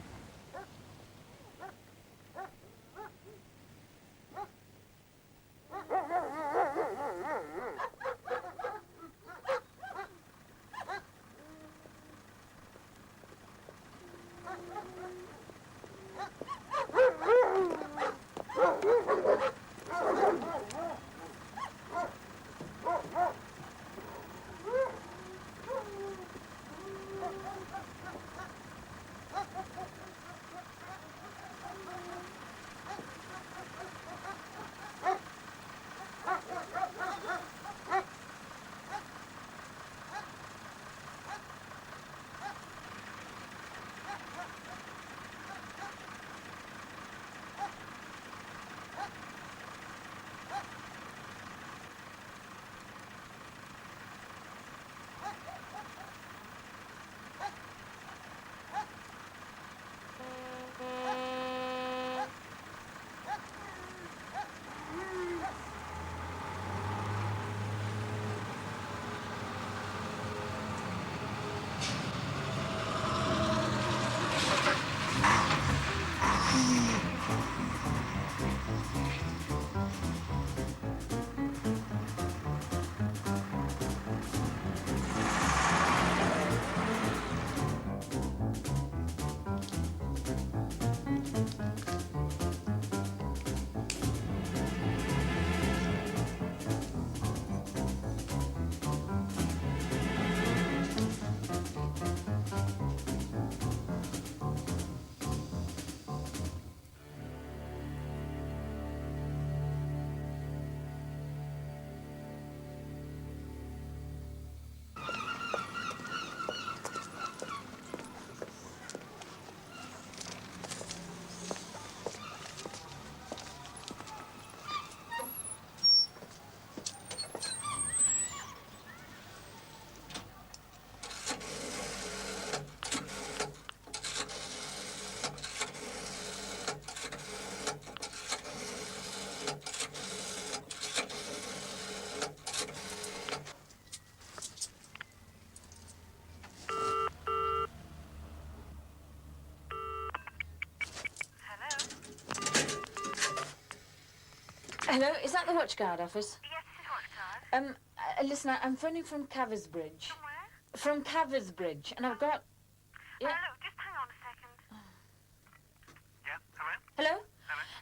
Hello, is that the Watchguard office? Yes, it is Watchguard. Listen, I'm phoning from Caversbridge. From where? From Caversbridge, and I've got... Yeah. Look, just hang on a second. Yeah, hello?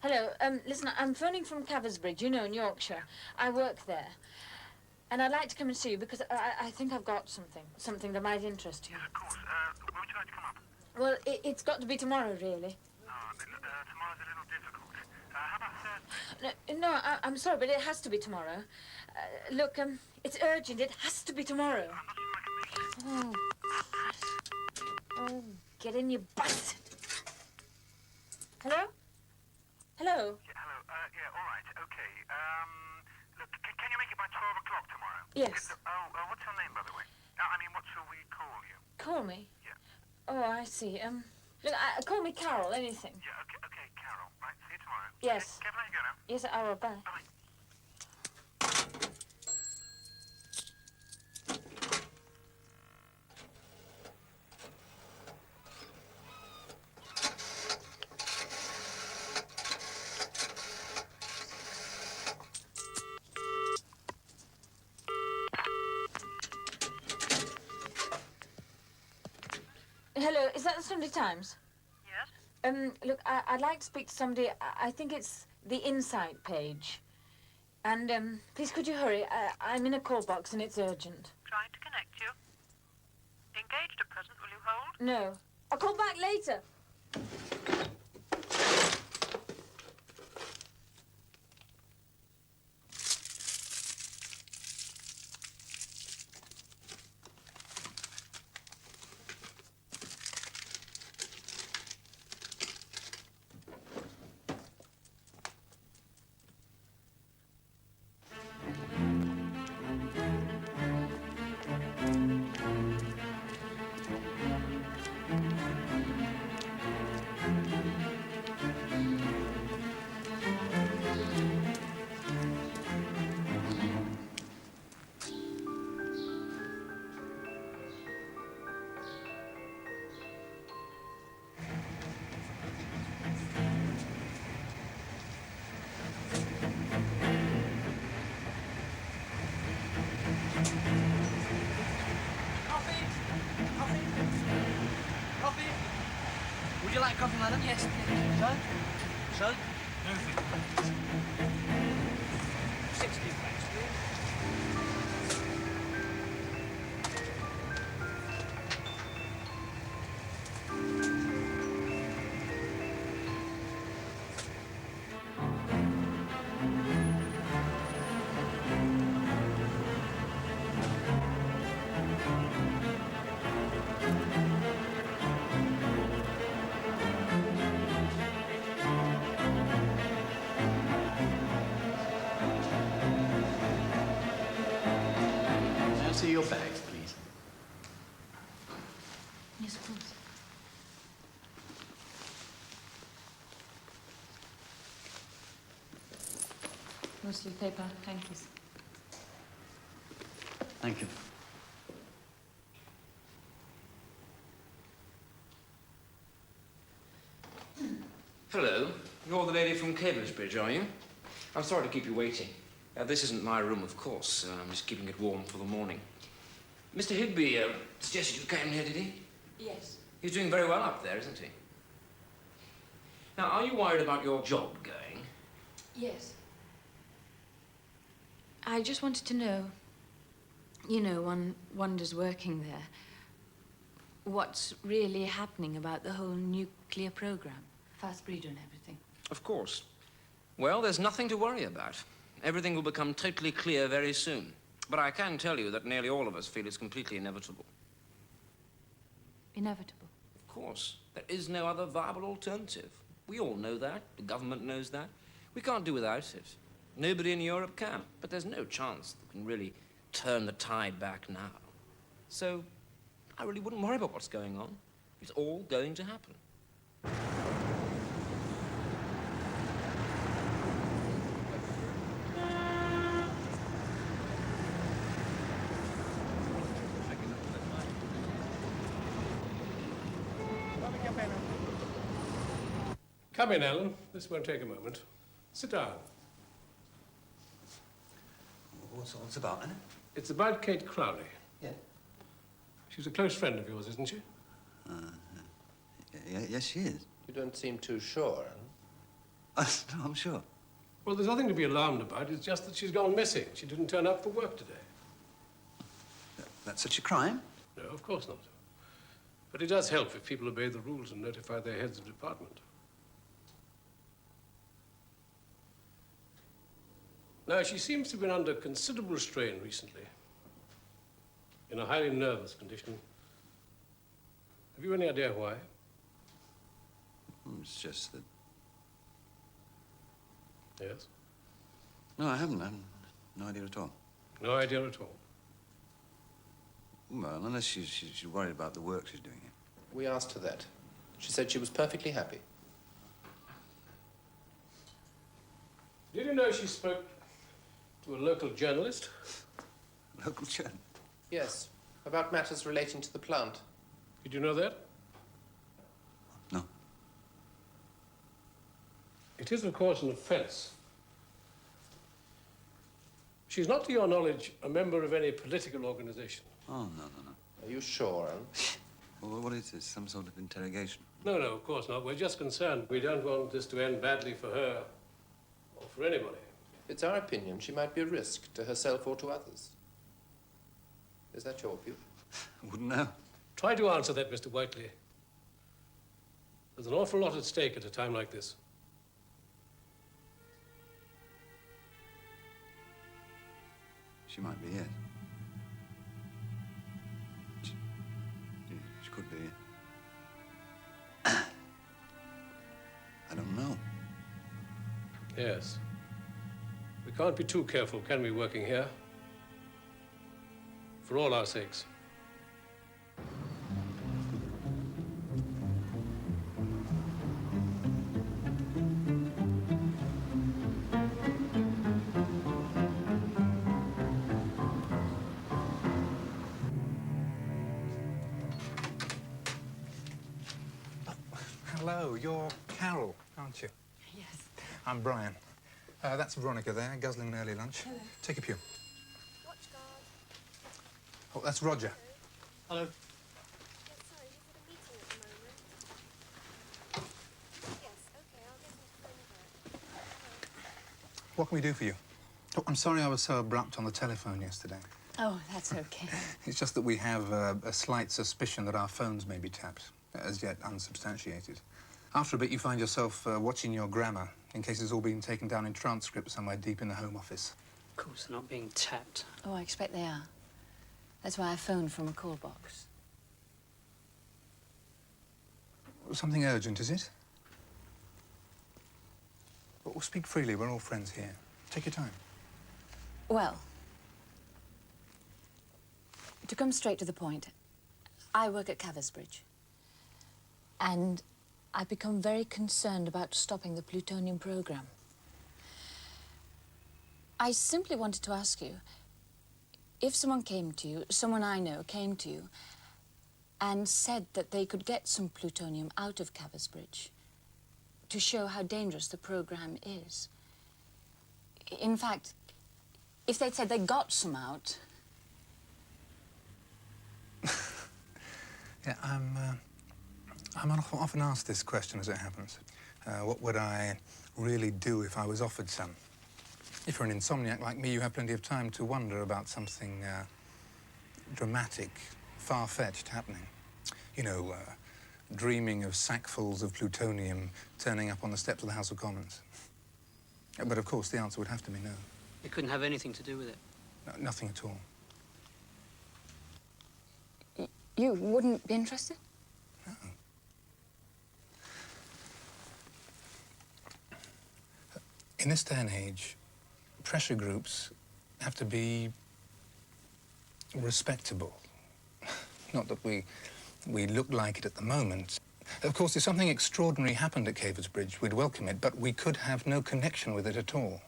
Hello? Hello, listen, I'm phoning from Caversbridge, you know, in Yorkshire. I work there. And I'd like to come and see you because I think I've got something that might interest you. Yes, of course. When would you like to come up? Well, it's got to be tomorrow, really. Tomorrow's a little difficult. How about Thursday? No, I'm sorry, but it has to be tomorrow. Look, it's urgent. It has to be tomorrow. Oh, oh, get in, you bastard. Hello? Hello? Yeah, hello. Yeah, all right, okay. Look, can you make it by 12 o'clock tomorrow? Yes. What's your name, by the way? I mean, what shall we call you? Call me? Yeah. Oh, I see. Look, call me Carol, anything. Yeah, okay, Carol. Right, see you tomorrow. Yes. Okay, Kevin, I go now. Yes, I will. Bye. Bye. Hello, is that the Sunday Times? Yes? Look, I'd like to speak to somebody. I think it's the Insight page. And, please, could you hurry? I'm in a call box and it's urgent. Trying to connect you. Engaged at present, will you hold? No. I'll call back later. Would you like coffee, madam? Yes, please. Sir? Sir? Anything. 60 francs, please. May I see your bags, please? Yes, of course. Mostly paper. Thank you. Thank you. Hello. You're the lady from Cambridge, are you? I'm sorry to keep you waiting. This isn't my room, of course. I'm just keeping it warm for the morning. Mr. Higby suggested you came here, did he? Yes. He's doing very well up there, isn't he? Now, are you worried about your job going? Yes. I just wanted to know, you know, one wonders working there, what's really happening about the whole nuclear program, fast breeder and everything. Of course. Well, there's nothing to worry about. Everything will become totally clear very soon. But I can tell you that nearly all of us feel it's completely inevitable. Inevitable. Of course. There is no other viable alternative. We all know that. The government knows that. We can't do without it. Nobody in Europe can. But there's no chance that we can really turn the tide back now. So I really wouldn't worry about what's going on. It's all going to happen. Come in, Alan. This won't take a moment. Sit down. What's about, eh? It's about Kate Crowley. Yeah. She's a close friend of yours, isn't she? Yes, she is. You don't seem too sure. No, I'm sure. Well, there's nothing to be alarmed about. It's just that she's gone missing. She didn't turn up for work today. That's such a crime? No, of course not. But it does help if people obey the rules and notify their heads of department. Now, she seems to have been under considerable strain recently, in a highly nervous condition. Have you any idea why? It's just that Yes? No, I haven't. No idea at all. No idea at all. Well, unless she's worried about the work she's doing here. We asked her that. She said she was perfectly happy. Did you know she spoke to a local journalist? Local journalist? Yes, about matters relating to the plant. Did you know that? No. It is, of course, an offense. She's not, to your knowledge, a member of any political organization. Oh, no. Are you sure, Alan? Well, what is this? Some sort of interrogation? No, of course not. We're just concerned. We don't want this to end badly for her or for anybody. It's our opinion she might be a risk to herself or to others. Is that your view? Wouldn't know. Try to answer that, Mr. Whiteley. There's an awful lot at stake at a time like this. She might be, yes. She could be. I don't know. Yes. We can't be too careful, can we, working here? For all our sakes. Hello, you're Carol, aren't you? Yes. I'm Brian. That's Veronica there, guzzling an early lunch. Hello. Take a pew. Oh, that's Roger. Hello. What can we do for you? Oh, I'm sorry I was so abrupt on the telephone yesterday. Oh, that's okay. It's just that we have a slight suspicion that our phones may be tapped, as yet unsubstantiated. After a bit, you find yourself watching your grammar, in case it's all been taken down in transcript somewhere deep in the Home Office. Of course, they're not being tapped. Oh, I expect they are. That's why I phoned from a call box. Something urgent, is it? Well, speak freely. We're all friends here. Take your time. Well, to come straight to the point, I work at Caversbridge. And I've become very concerned about stopping the plutonium program. I simply wanted to ask you, if someone came to you, someone I know came to you, and said that they could get some plutonium out of Caversbridge to show how dangerous the program is. In fact, if they'd said they got some out... Yeah, I'm often asked this question as it happens. What would I really do if I was offered some? If you're an insomniac like me, you have plenty of time to wonder about something dramatic, far-fetched happening. You know, dreaming of sackfuls of plutonium turning up on the steps of the House of Commons. But of course, the answer would have to be no. It couldn't have anything to do with it. No, nothing at all. You wouldn't be interested? No. In this day and age, pressure groups have to be respectable. Not that we look like it at the moment. Of course, if something extraordinary happened at Caversbridge, we'd welcome it, but we could have no connection with it at all.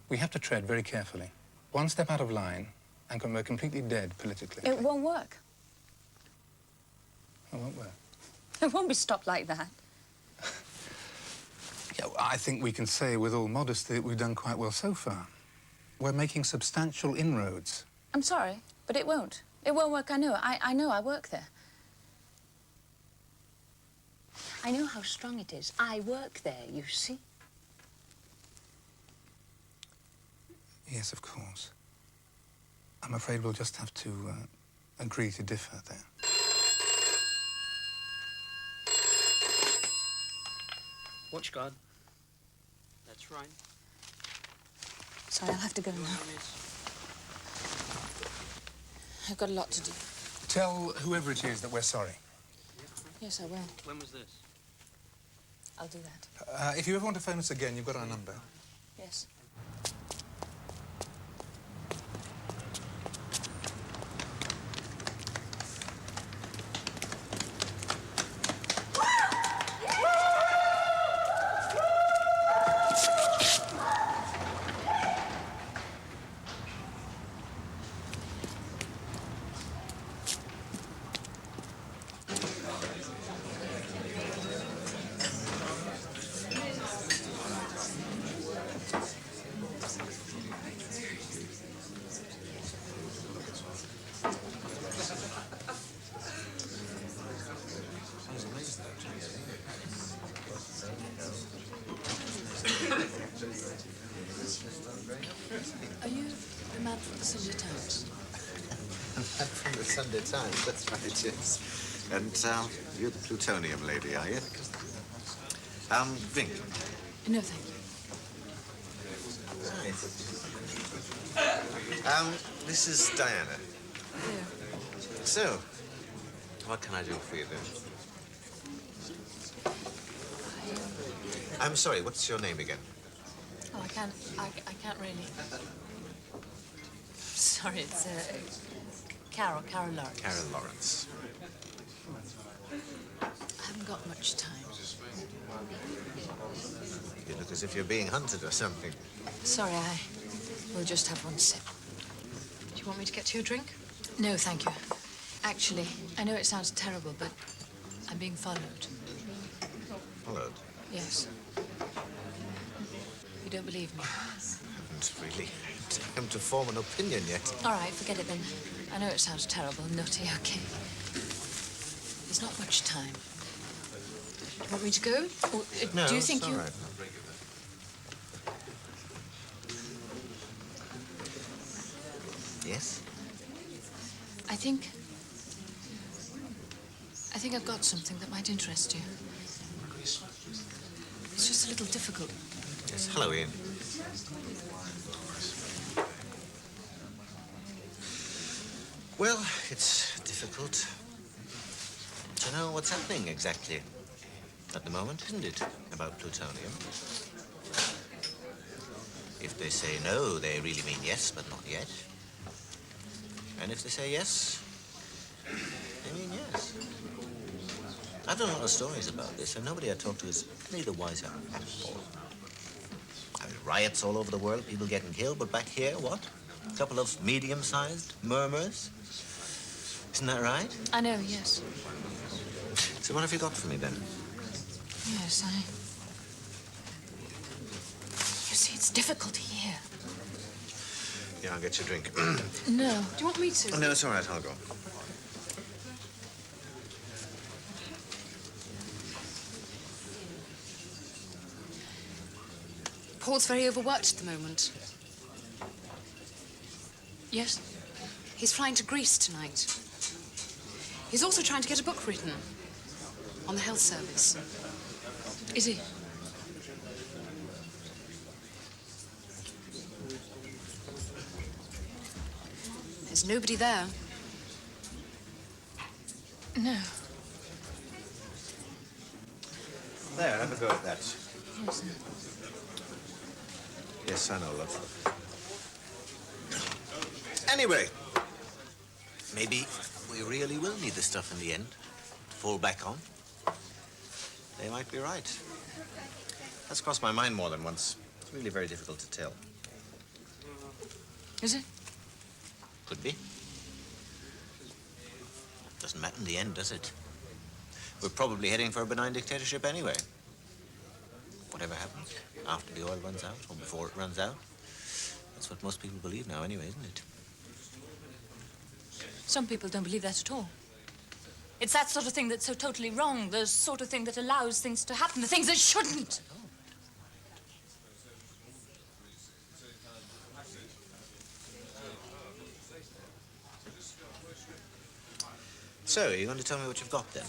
We have to tread very carefully. One step out of line, and we're completely dead politically. It won't work. It won't work. It won't be stopped like that. Yeah, well, I think we can say with all modesty that we've done quite well so far. We're making substantial inroads. I'm sorry, but it won't. It won't work, I know. I know, I work there. I know how strong it is. I work there, you see. Yes, of course. I'm afraid we'll just have to agree to differ there. Watch guard. That's right. Sorry, I'll have to go now. I've got a lot to do. Tell whoever it is that we're sorry. Yes, I will. When was this? I'll do that. If you ever want to phone us again, you've got our number. Yes. Are you the man from the Sunday Times? From the Sunday Times, that's right, yes. And, you're the Plutonium lady, are you? Drink. No, thank you. Right. This is Diana. Hello. So, what can I do for you, then? I'm sorry, what's your name again? Oh, I can't really. Sorry, it's, Carol Lawrence. Carol Lawrence. I haven't got much time. You look as if you're being hunted or something. Sorry, I will just have one sip. Do you want me to get you a drink? No, thank you. Actually, I know it sounds terrible, but I'm being followed. Followed? Yes. You don't believe me? I haven't really time to form an opinion yet. All right, forget it then. I know it sounds terrible, nutty, okay. There's not much time. Do you want me to go? Or, No, do you think it's you... all right. Yes? I think I've got something that might interest you. It's just a little difficult. It's Halloween. Well, it's difficult to know what's happening exactly at the moment, isn't it, about plutonium? If they say no, they really mean yes, but not yet. And if they say yes, they mean yes. I've done a lot of stories about this, and nobody I talked to is any the wiser at all. I mean, riots all over the world, people getting killed, but back here, what? A couple of medium-sized murmurs? Isn't that right? I know, yes. So what have you got for me, then? Yes, You see, it's difficult here. Yeah, I'll get you a drink. No. Do you want me to? Oh, no, it's all right, I'll go. Paul's very overworked at the moment. Yes? He's flying to Greece tonight. He's also trying to get a book written on the health service. Is he? There's nobody there. No. There, have a go at that. Yes. Yes, I know, love. Anyway, maybe we really will need this stuff in the end to fall back on. They might be right. That's crossed my mind more than once. It's really very difficult to tell. Is it? Could be. Doesn't matter in the end, does it? We're probably heading for a benign dictatorship anyway. Whatever happens, after the oil runs out or before it runs out. That's what most people believe now anyway, isn't it? Some people don't believe that at all. It's that sort of thing that's so totally wrong, the sort of thing that allows things to happen, the things that shouldn't. So, are you going to tell me what you've got then?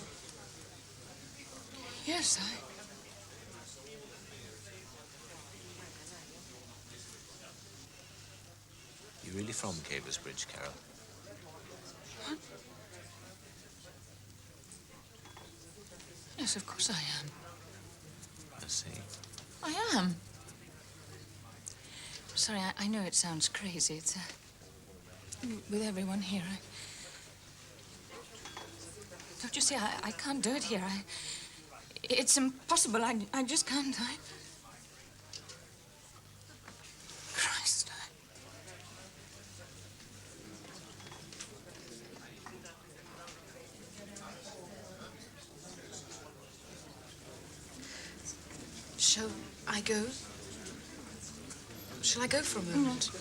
Yes, You're really from Caversbridge, Carol? What? Yes, of course I am. I see. I am. Sorry, I know it sounds crazy. It's, with everyone here, Don't you see, I can't do it here. It's impossible. I just can't. Christ. Shall I go? Shall I go for a moment?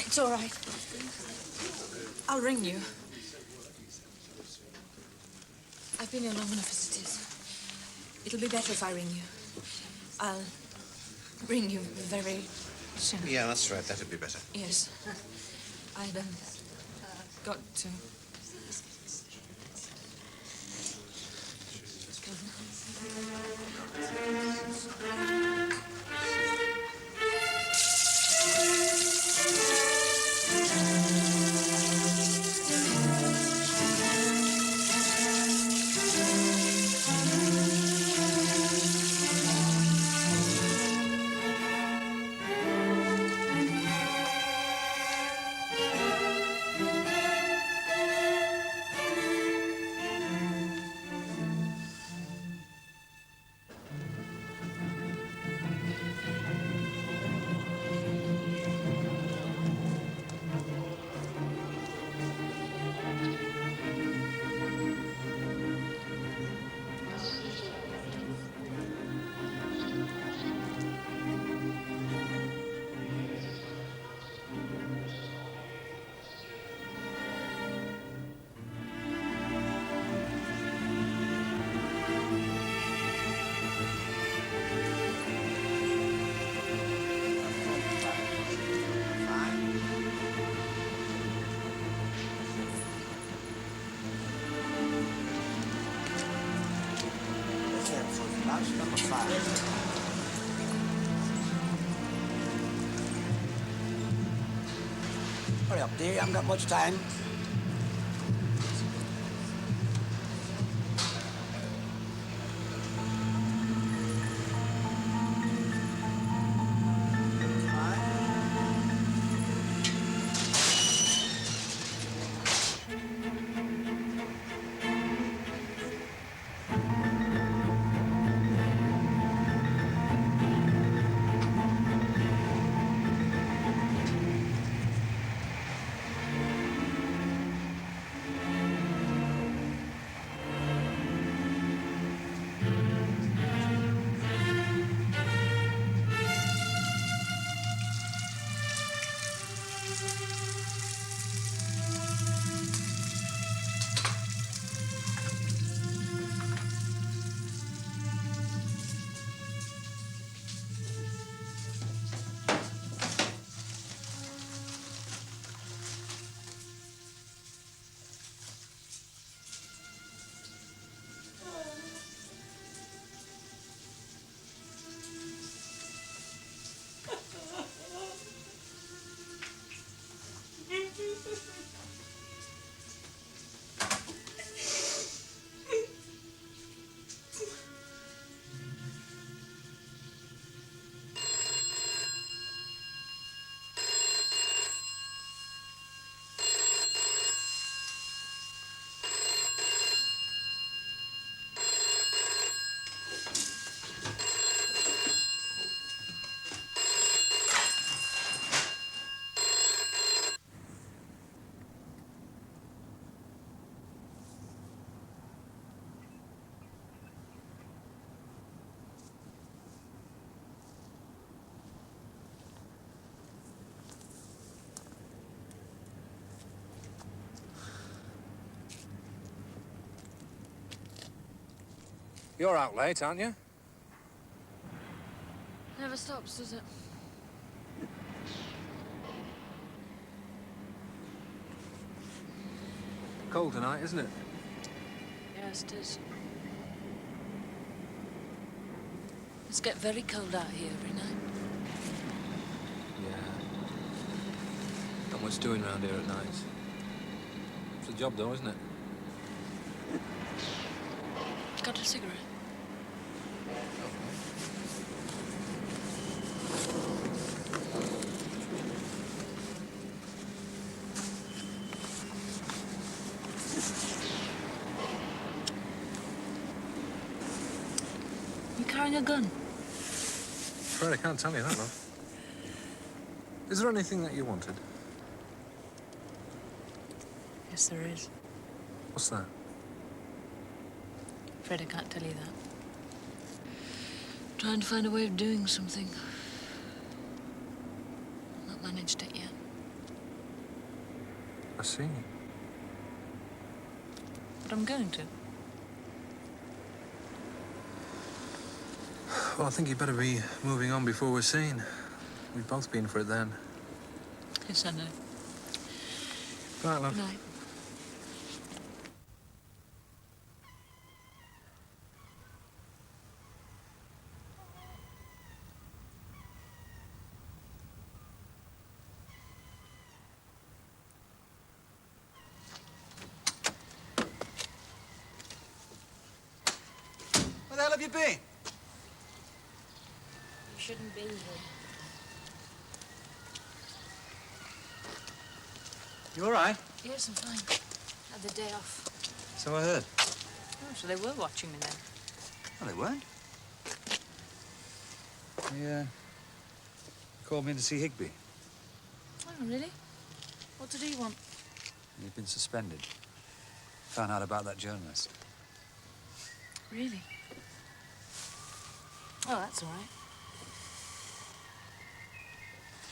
It's all right. I'll ring you. I've been here long enough as it is. It'll be better if I ring you. I'll ring you very soon. Yeah, that's right. That'd be better. Yes. I've got to. Number 5. Hurry up, dear. You haven't got much time. You're out late, aren't you? Never stops, does it? Cold tonight, isn't it? Yes, it is. It's get very cold out here every night. Yeah. Not much doing around here at night. It's a job, though, isn't it? Got a cigarette? buying a gun? Fred, I can't tell you that, love. Is there anything that you wanted? Yes, there is. What's that? Fred, I can't tell you that. Trying to find a way of doing something. Not managed it yet. I see. But I'm going to. Well, I think you'd better be moving on before we're seen. We've both been for it then. Yes, I know. Right, love. Good night. Where the hell have you been? You shouldn't be here. You all right? Yes, I'm fine. Had the day off. So I heard. Oh, so they were watching me then. Well, they weren't. They called me in to see Higby. Oh, really? What did he want? He'd been suspended. Found out about that journalist. Really? Oh, that's all right.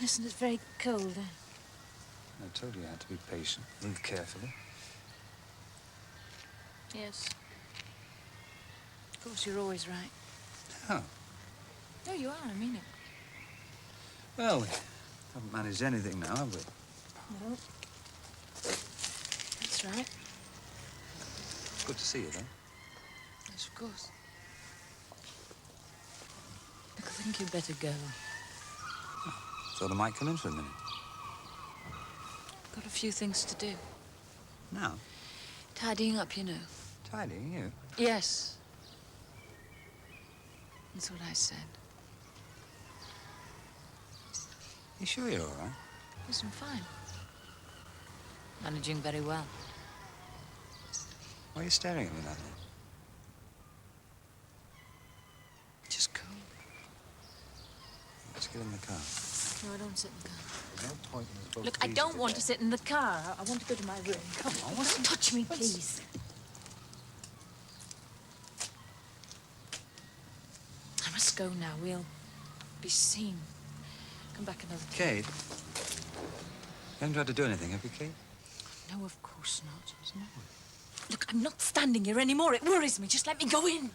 Listen, it's very cold, eh? I told you I had to be patient, move carefully. Yes. Of course, you're always right. Oh, No, you are, I mean it. well, we haven't managed anything now, have we? No. That's right. Good to see you, then. Yes, of course. Look, I think you'd better go. Thought I might come in for a minute. Got a few things to do. Now? Tidying up, you know. Tidying, you? Yes. That's what I said. You sure you're all right? Yes, I'm fine. Managing very well. Why are you staring at me like that? Just go. Let's get in the car. No, I don't sit in the car. There's no point in us both Look, I teasing don't want to today. sit in the car. I want to go to my room. Come on, don't touch me, please. I must go now. We'll be seen. Come back another time. Kate? You haven't tried to do anything, have you, Kate? No, of course not. No. Look, I'm not standing here anymore. It worries me. Just let me go in.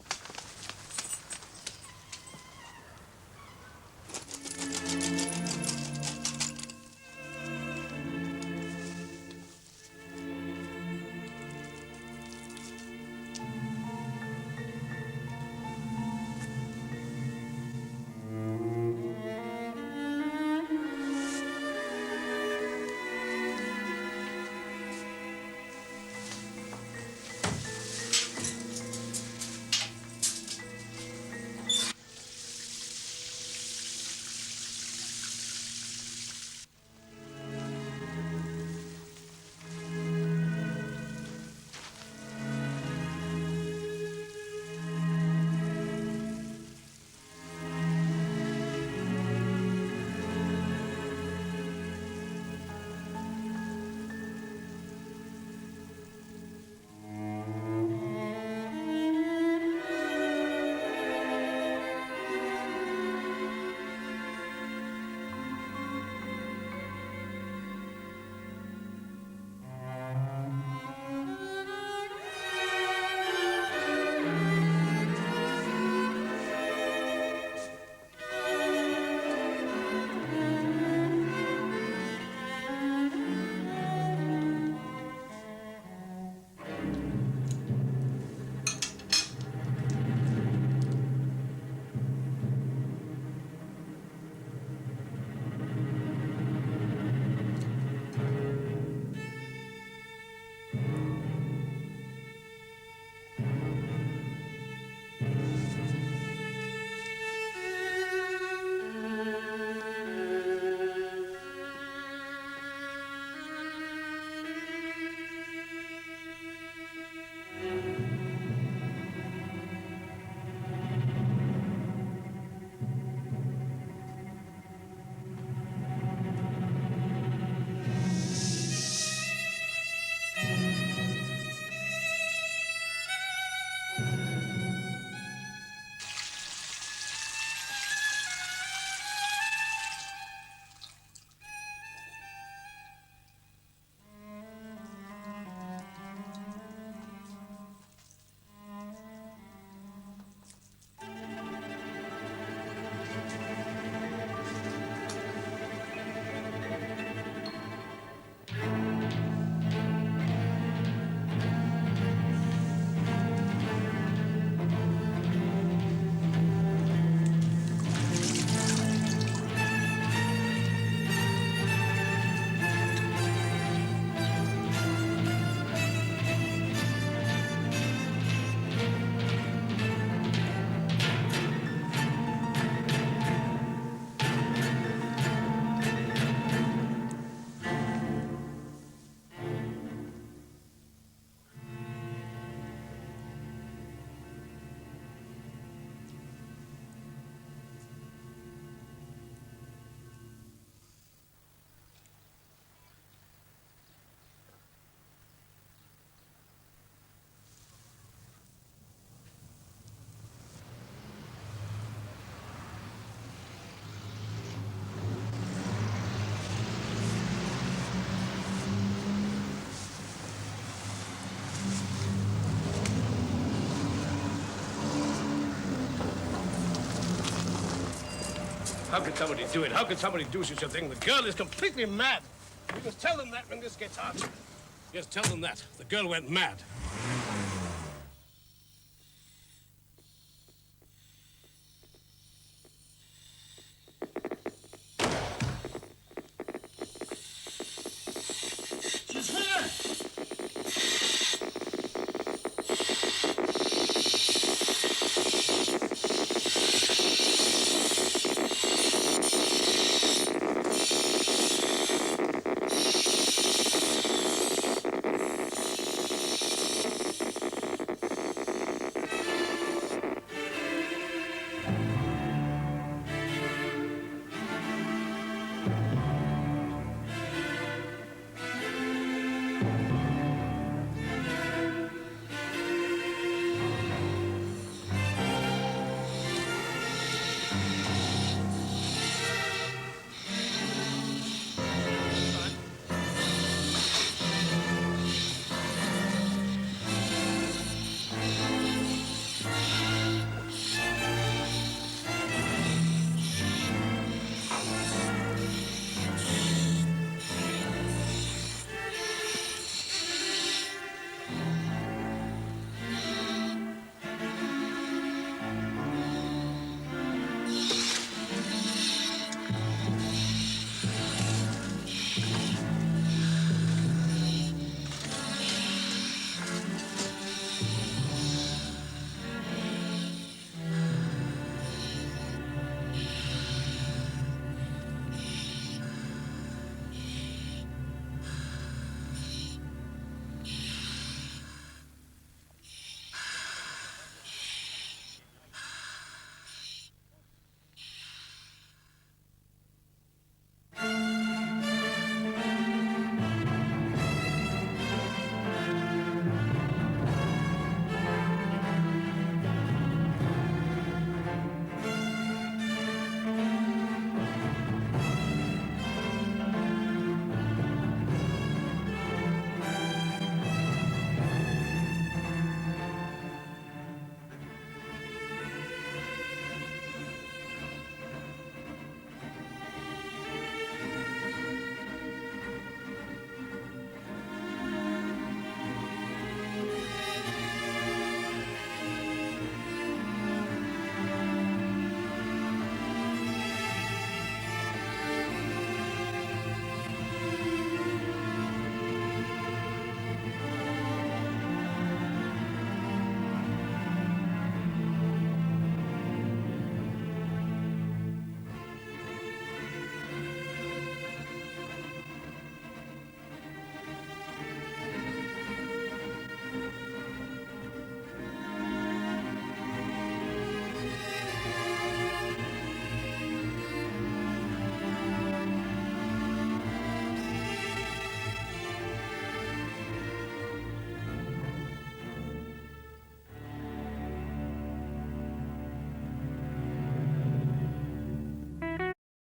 How could somebody do it? How could somebody do such a thing? The girl is completely mad. You must tell them that when this gets out. Yes, tell them that. The girl went mad.